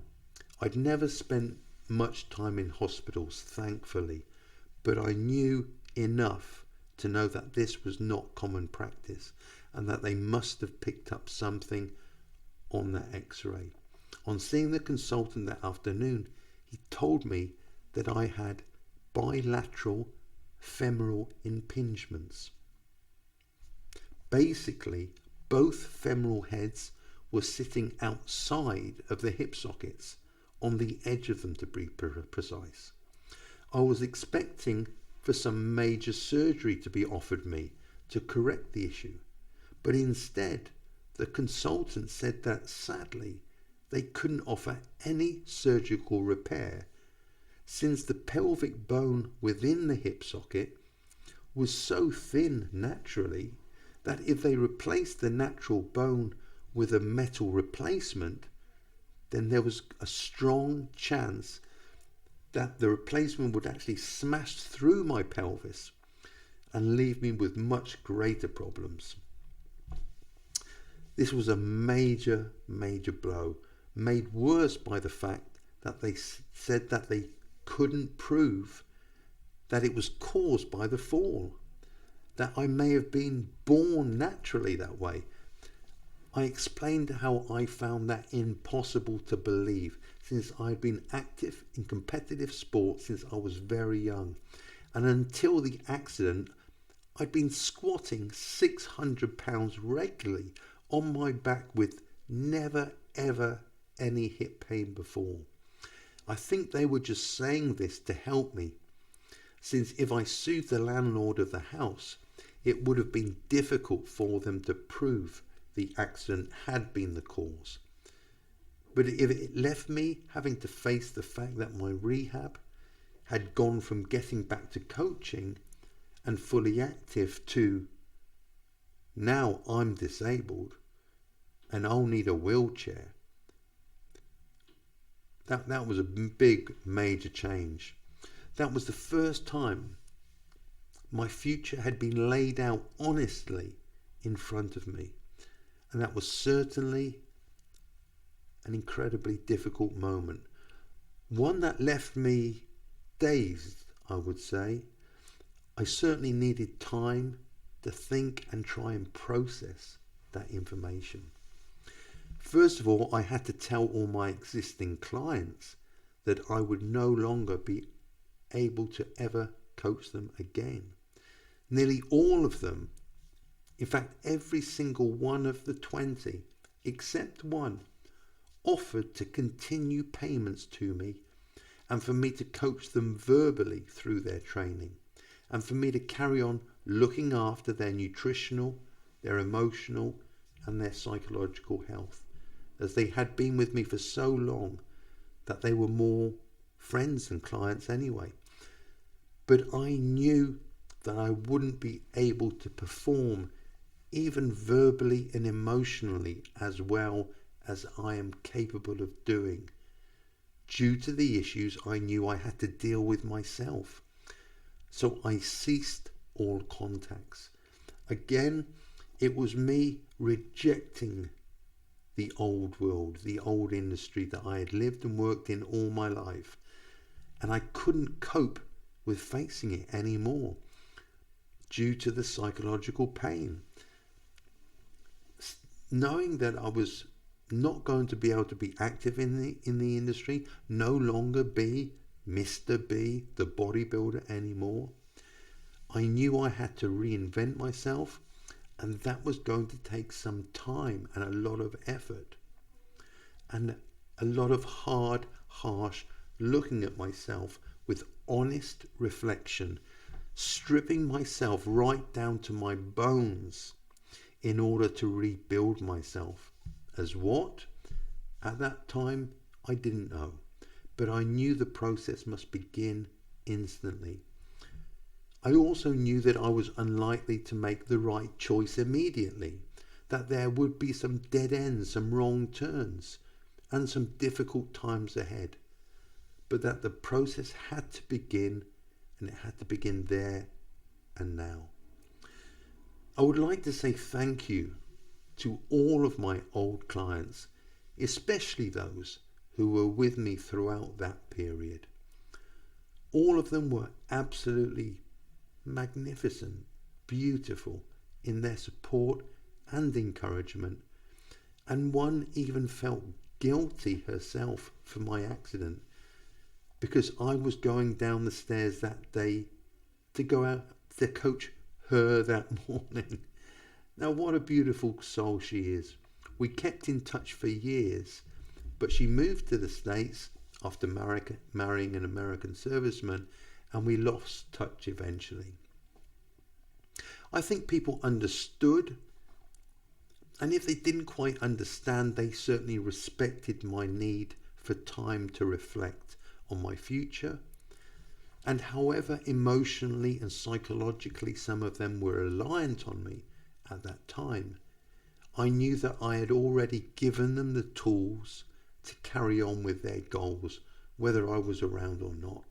I'd never spent much time in hospitals, thankfully, but I knew enough to know that this was not common practice, and that they must have picked up something on that X-ray. On seeing the consultant that afternoon, he told me that I had bilateral femoral impingements. Basically, both femoral heads were sitting outside of the hip sockets, on the edge of them to be precise. I was expecting for some major surgery to be offered me to correct the issue, but instead the consultant said that sadly they couldn't offer any surgical repair, since the pelvic bone within the hip socket was so thin naturally that if they replaced the natural bone with a metal replacement, then there was a strong chance that the replacement would actually smash through my pelvis and leave me with much greater problems. This was a major blow, made worse by the fact that they said that they couldn't prove that it was caused by the fall, that I may have been born naturally that way. I explained how I found that impossible to believe, since I'd been active in competitive sports since I was very young, and until the accident I'd been squatting 600 pounds regularly on my back with never ever any hip pain before. I think they were just saying this to help me, since if I sued the landlord of the house, it would have been difficult for them to prove the accident had been the cause. But if it left me having to face the fact that my rehab had gone from getting back to coaching and fully active to now I'm disabled and I'll need a wheelchair, that was a big major change. That was the first time my future had been laid out honestly in front of me, and that was certainly an incredibly difficult moment, one that left me dazed, I would say. I certainly needed time to think and try and process that information. First of all, I had to tell all my existing clients that I would no longer be able to ever coach them again. Nearly all of them, in fact every single one of the 20 except one, offered to continue payments to me and for me to coach them verbally through their training, and for me to carry on looking after their nutritional, their emotional and their psychological health, as they had been with me for so long that they were more friends than clients anyway. But I knew that I wouldn't be able to perform even verbally and emotionally as well as I am capable of doing, due to the issues I knew I had to deal with myself. So I ceased all contacts. Again, it was me rejecting the old world, the old industry that I had lived and worked in all my life, and I couldn't cope with facing it anymore due to the psychological pain. Knowing that I was not going to be able to be active in the industry, no longer be Mr. B, the bodybuilder anymore, I knew I had to reinvent myself, and that was going to take some time and a lot of effort and a lot of hard, harsh looking at myself with honest reflection, stripping myself right down to my bones in order to rebuild myself. As what? At that time, I didn't know, but I knew the process must begin instantly. I also knew that I was unlikely to make the right choice immediately, that there would be some dead ends, some wrong turns, and some difficult times ahead, but that the process had to begin, and it had to begin there and now. I would like to say thank you to all of my old clients, especially those who were with me throughout that period. All of them were absolutely magnificent, beautiful in their support and encouragement, and one even felt guilty herself for my accident, because I was going down the stairs that day to go out to coach her that morning. Now, what a beautiful soul she is. We kept in touch for years, but she moved to the States after marrying an American serviceman, and we lost touch eventually. I think people understood, and if they didn't quite understand, they certainly respected my need for time to reflect on my future. And however emotionally and psychologically some of them were reliant on me at that time, I knew that I had already given them the tools to carry on with their goals, whether I was around or not.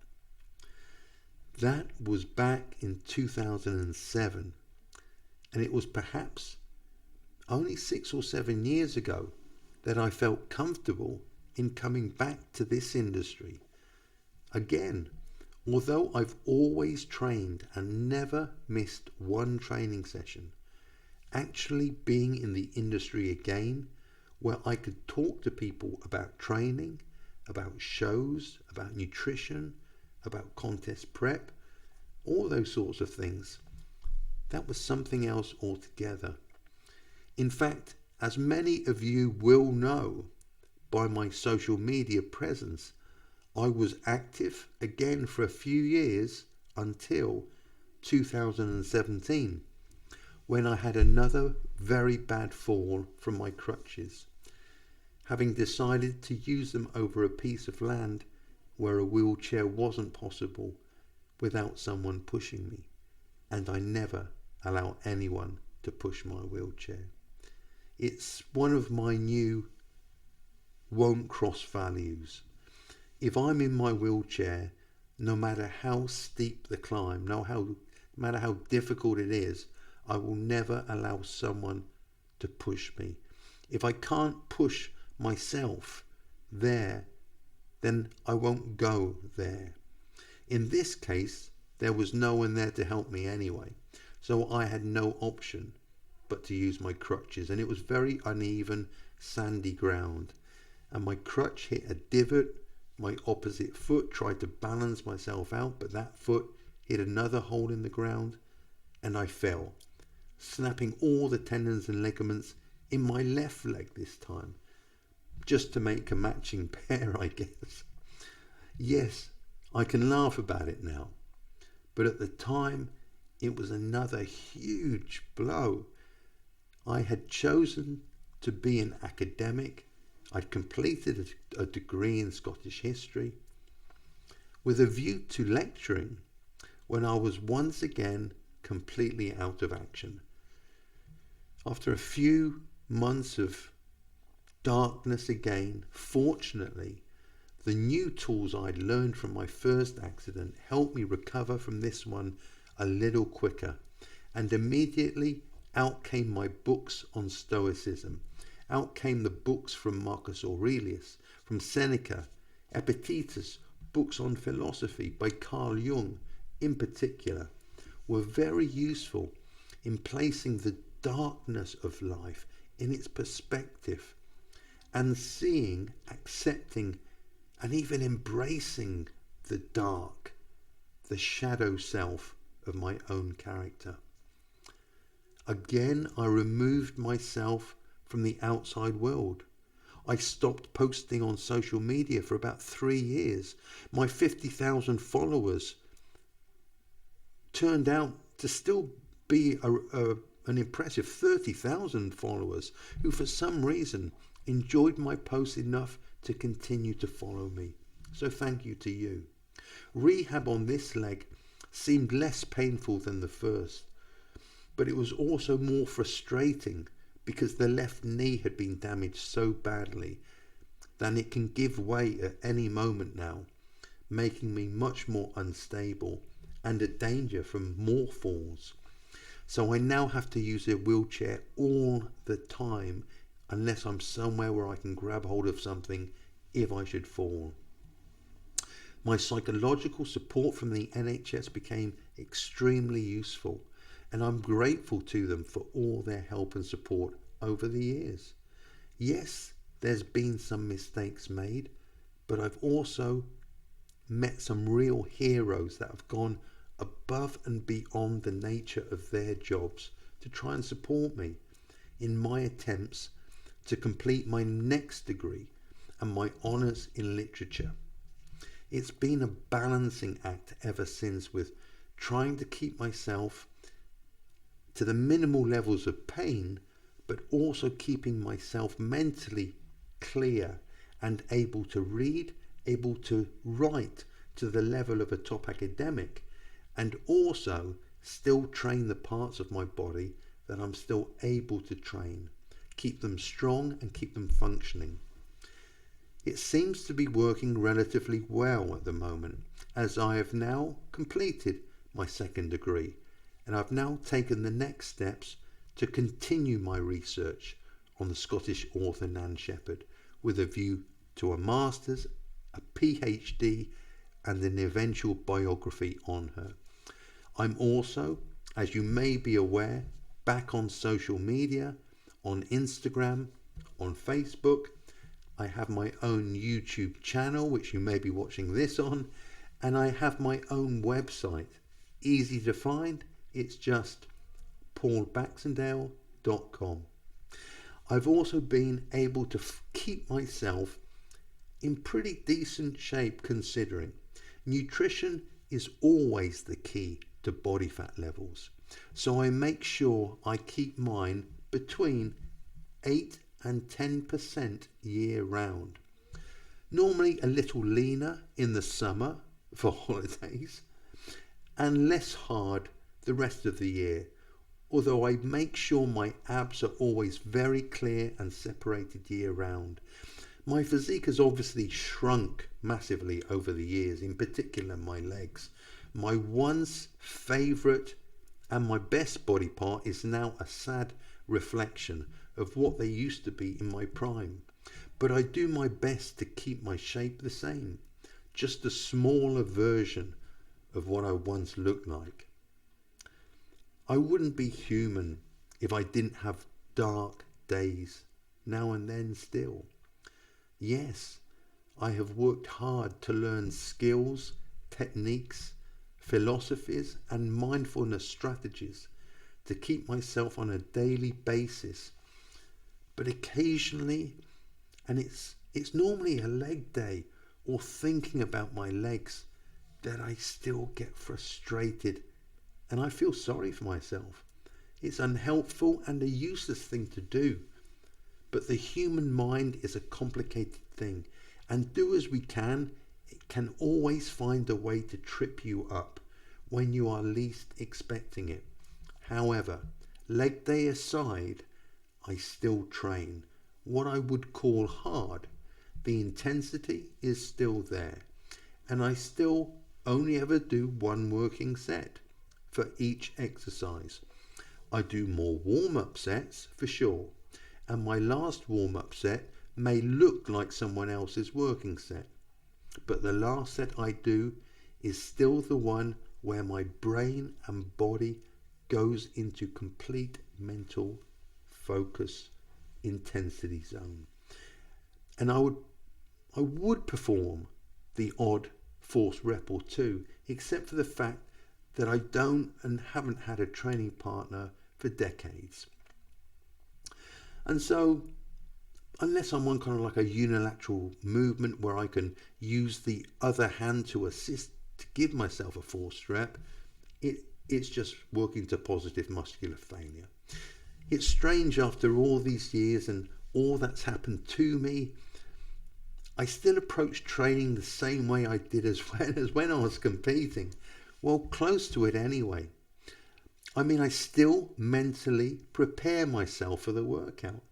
That was back in 2007, and it was perhaps only 6 or 7 years ago that I felt comfortable in coming back to this industry. Again, although I've always trained and never missed one training session, actually being in the industry again, where I could talk to people about training, about shows, about nutrition, about contest prep, all those sorts of things. That was something else altogether. In fact, as many of you will know by my social media presence, I was active again for a few years until 2017, when I had another very bad fall from my crutches, having decided to use them over a piece of land where a wheelchair wasn't possible without someone pushing me, and I never allow anyone to push my wheelchair. It's one of my new won't cross values. If I'm in my wheelchair, no matter how steep the climb, no matter how difficult it is, I will never allow someone to push me. If I can't push myself there, then I won't go there. In this case, there was no one there to help me anyway, so I had no option but to use my crutches, and it was very uneven, sandy ground, and my crutch hit a divot. My opposite foot tried to balance myself out, but that foot hit another hole in the ground, and I fell, snapping all the tendons and ligaments in my left leg this time, just to make a matching pair, I guess. Yes, I can laugh about it now, but at the time it was another huge blow. I had chosen to be an academic. I'd completed a degree in Scottish history with a view to lecturing, when I was once again completely out of action. After a few months of darkness again, fortunately, the new tools I'd learned from my first accident helped me recover from this one a little quicker, and immediately out came my books on Stoicism. Out came the books from Marcus Aurelius, from Seneca, Epictetus. Books on philosophy by Carl Jung in particular were very useful in placing the darkness of life in its perspective and seeing, accepting, and even embracing the dark, the shadow self of my own character. Again, I removed myself from the outside world. I stopped posting on social media for about 3 years. My 50,000 followers turned out to still be an impressive 30,000 followers who for some reason enjoyed my posts enough to continue to follow me. So thank you to you. Rehab on this leg seemed less painful than the first, but it was also more frustrating because the left knee had been damaged so badly that it can give way at any moment now, making me much more unstable and at danger from more falls. So I now have to use a wheelchair all the time unless I'm somewhere where I can grab hold of something if I should fall. My psychological support from the NHS became extremely useful, and I'm grateful to them for all their help and support over the years. Yes, there's been some mistakes made, but I've also met some real heroes that have gone above and beyond the nature of their jobs to try and support me in my attempts to complete my next degree and my honours in literature. It's been a balancing act ever since, with trying to keep myself to the minimal levels of pain, but also keeping myself mentally clear and able to read, able to write to the level of a top academic, and also still train the parts of my body that I'm still able to train, keep them strong and keep them functioning. It seems to be working relatively well at the moment, as I have now completed my second degree, and I've now taken the next steps to continue my research on the Scottish author Nan Shepherd, with a view to a master's, a PhD, and an eventual biography on her. I'm also, as you may be aware, back on social media, on Instagram, on Facebook. I have my own YouTube channel, which you may be watching this on, and I have my own website. Easy to find. It's just paulbaxendale.com. I've also been able to keep myself in pretty decent shape, considering nutrition is always the key to body fat levels. So I make sure I keep mine between 8 and 10% year round. Normally a little leaner in the summer for holidays and less hard the rest of the year, although I make sure my abs are always very clear and separated year round. My physique has obviously shrunk massively over the years, in particular my legs. My once favourite and my best body part is now a sad reflection of what they used to be in my prime. But I do my best to keep my shape the same, just a smaller version of what I once looked like. I wouldn't be human if I didn't have dark days now and then still. Yes, I have worked hard to learn skills, techniques, philosophies and mindfulness strategies to keep myself on a daily basis. But occasionally, and it's normally a leg day or thinking about my legs, that I still get frustrated and I feel sorry for myself. It's unhelpful and a useless thing to do. But the human mind is a complicated thing, and do as we can, it can always find a way to trip you up when you are least expecting it. However, leg day aside, I still train. What I would call hard. The intensity is still there, and I still only ever do one working set for each exercise. I do more warm-up sets for sure, and my last warm-up set may look like someone else's working set, but the last set I do is still the one where my brain and body goes into complete mental focus intensity zone. And I would perform the odd force rep or two, except for the fact that I don't and haven't had a training partner for decades. And so, unless I'm on kind of like a unilateral movement where I can use the other hand to assist to give myself a force rep, it's just working to positive muscular failure. It's strange after all these years and all that's happened to me, I still approach training the same way I did as when I was competing. Well, close to it anyway. I mean, I still mentally prepare myself for the workout.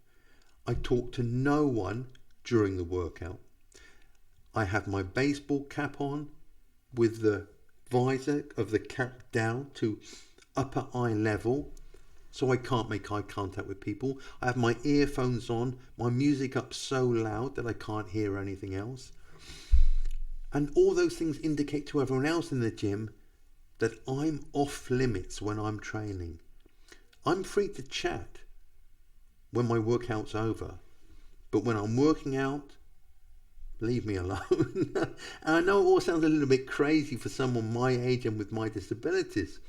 I talk to no one during the workout. I have my baseball cap on with the visor of the cap down to upper eye level, so I can't make eye contact with people. I have my earphones on, my music up so loud that I can't hear anything else. And all those things indicate to everyone else in the gym that I'm off limits when I'm training. I'm free to chat when my workout's over, but when I'm working out, leave me alone. And I know it all sounds a little bit crazy for someone my age and with my disabilities,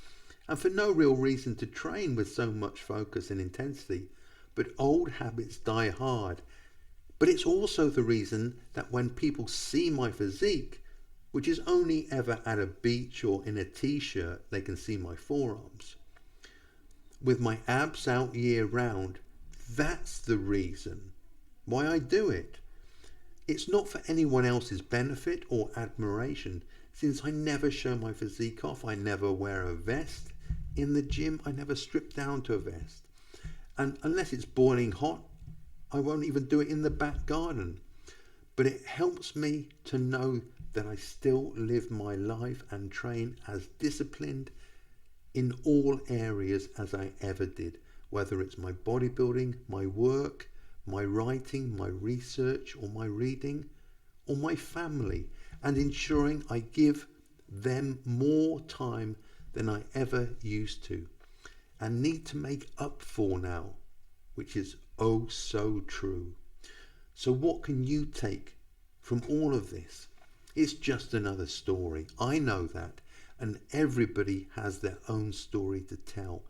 and for no real reason to train with so much focus and intensity, but old habits die hard. But it's also the reason that when people see my physique, which is only ever at a beach or in a t-shirt, they can see my forearms. With my abs out year round, that's the reason why I do it. It's not for anyone else's benefit or admiration, since I never show my physique off. I never wear a vest. In the gym, I never strip down to a vest. And unless it's boiling hot, I won't even do it in the back garden. But it helps me to know that I still live my life and train as disciplined in all areas as I ever did, whether it's my bodybuilding, my work, my writing, my research, or my reading, or my family, and ensuring I give them more time than I ever used to. and need to make up for now, which is oh so true. So what can you take from all of this? It's just another story. I know that. And everybody has their own story to tell.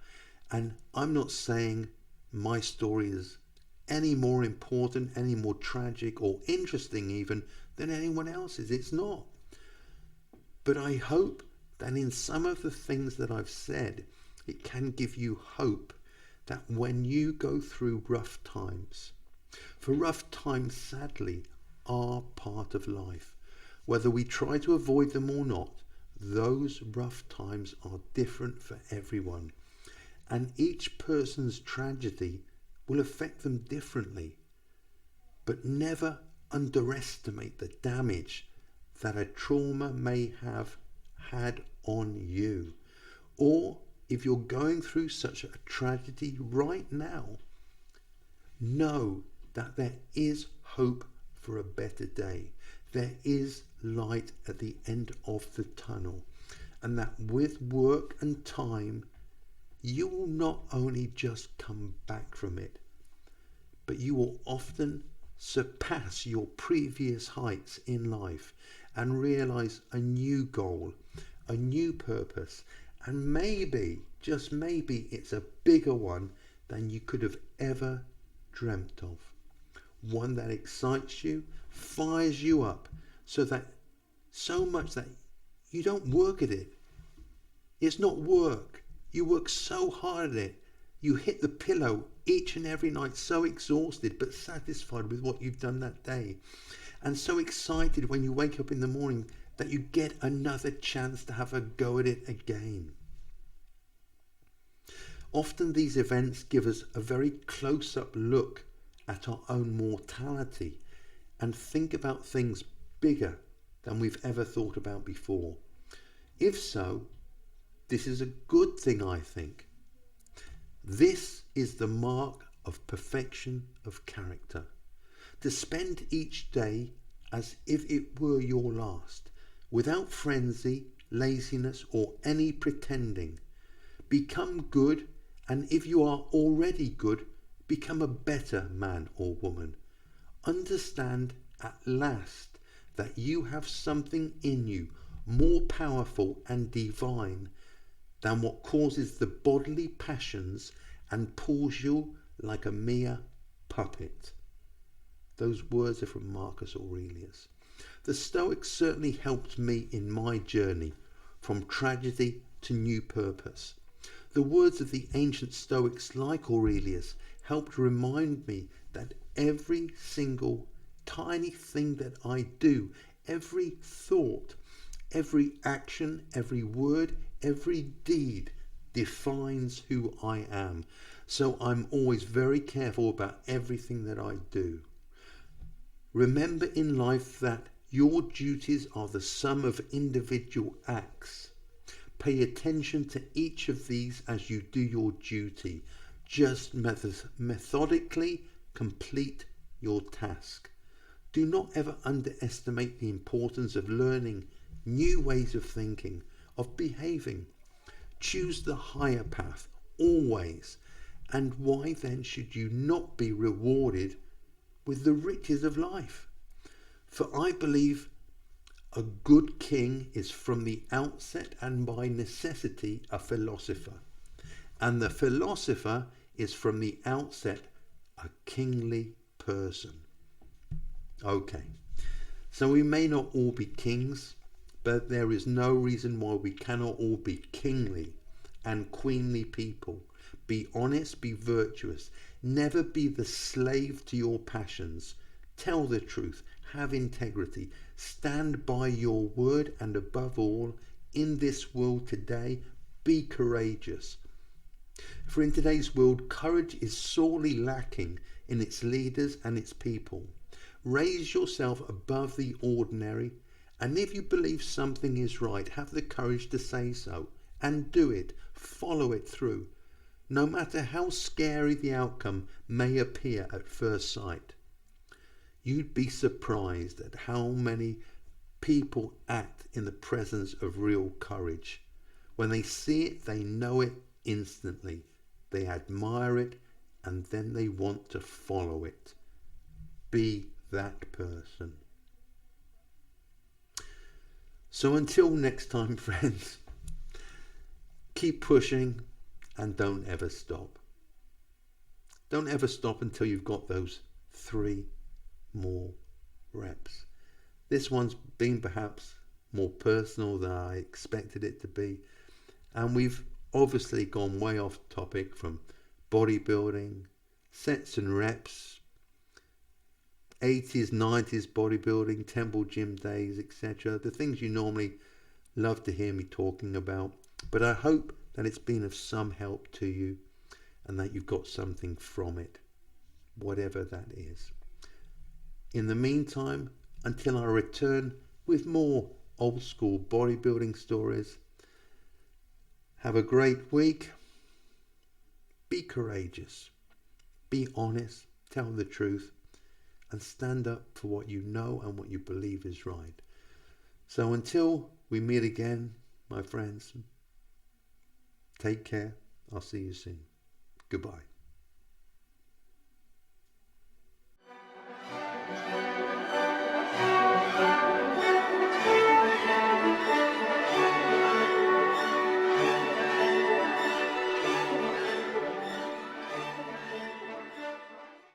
And I'm not saying my story is any more important, any more tragic or interesting even than anyone else's. It's not. But I hope that in some of the things that I've said, it can give you hope that when you go through rough times, for rough times sadly are part of life. Whether we try to avoid them or not, those rough times are different for everyone. And each person's tragedy will affect them differently. But never underestimate the damage that a trauma may have had on you. Or if you're going through such a tragedy right now, know that there is hope for a better day. There is light at the end of the tunnel, and that with work and time, you will not only just come back from it, but you will often surpass your previous heights in life and realize a new goal, a new purpose, and maybe, just maybe, it's a bigger one than you could have ever dreamt of. One that excites you, fires you up, so much that you don't work at it. It's not work. You work so hard at it. You hit the pillow each and every night so exhausted but satisfied with what you've done that day. And so excited when you wake up in the morning that you get another chance to have a go at it again. Often these events give us a very close-up look at our own mortality and think about things bigger than we've ever thought about before. If so, this is a good thing, I think. This is the mark of perfection of character. To spend each day as if it were your last, without frenzy, laziness, or any pretending. Become good, and if you are already good, become a better man or woman. Understand at last that you have something in you more powerful and divine than what causes the bodily passions and pulls you like a mere puppet. Those words are from Marcus Aurelius. The Stoics certainly helped me in my journey from tragedy to new purpose. The words of the ancient Stoics like Aurelius helped remind me that every single tiny thing that I do, every thought, every action, every word, every deed defines who I am. So I'm always very careful about everything that I do. Remember in life that your duties are the sum of individual acts. Pay attention to each of these as you do your duty. Just methodically complete your task. Do not ever underestimate the importance of learning new ways of thinking, of behaving. Choose the higher path, always. And why then should you not be rewarded with the riches of life? For I believe a good king is from the outset and by necessity a philosopher. And the philosopher is from the outset a kingly person. Okay, so we may not all be kings, but there is no reason why we cannot all be kingly and queenly people. Be honest, be virtuous, never be the slave to your passions. Tell the truth, have integrity, stand by your word, and above all, in this world today, be courageous. For in today's world, courage is sorely lacking in its leaders and its people. Raise yourself above the ordinary, and if you believe something is right, have the courage to say so, and do it, follow it through, no matter how scary the outcome may appear at first sight. You'd be surprised at how many people act in the presence of real courage. When they see it, they know it instantly. they admire it, and then they want to follow it. Be that person. So until next time, friends, keep pushing and don't ever stop. Don't ever stop until you've got those 3 more reps. This one's been perhaps more personal than I expected it to be, and we've obviously gone way off topic from bodybuilding, sets and reps, 80s, 90s bodybuilding, temple gym days, etc. The things you normally love to hear me talking about. But I hope that it's been of some help to you and that you've got something from it, whatever that is. In the meantime, until I return with more old school bodybuilding stories, have a great week. Be courageous. Be honest. Tell the truth. And stand up for what you know and what you believe is right. So until we meet again, my friends, take care. I'll see you soon. Goodbye.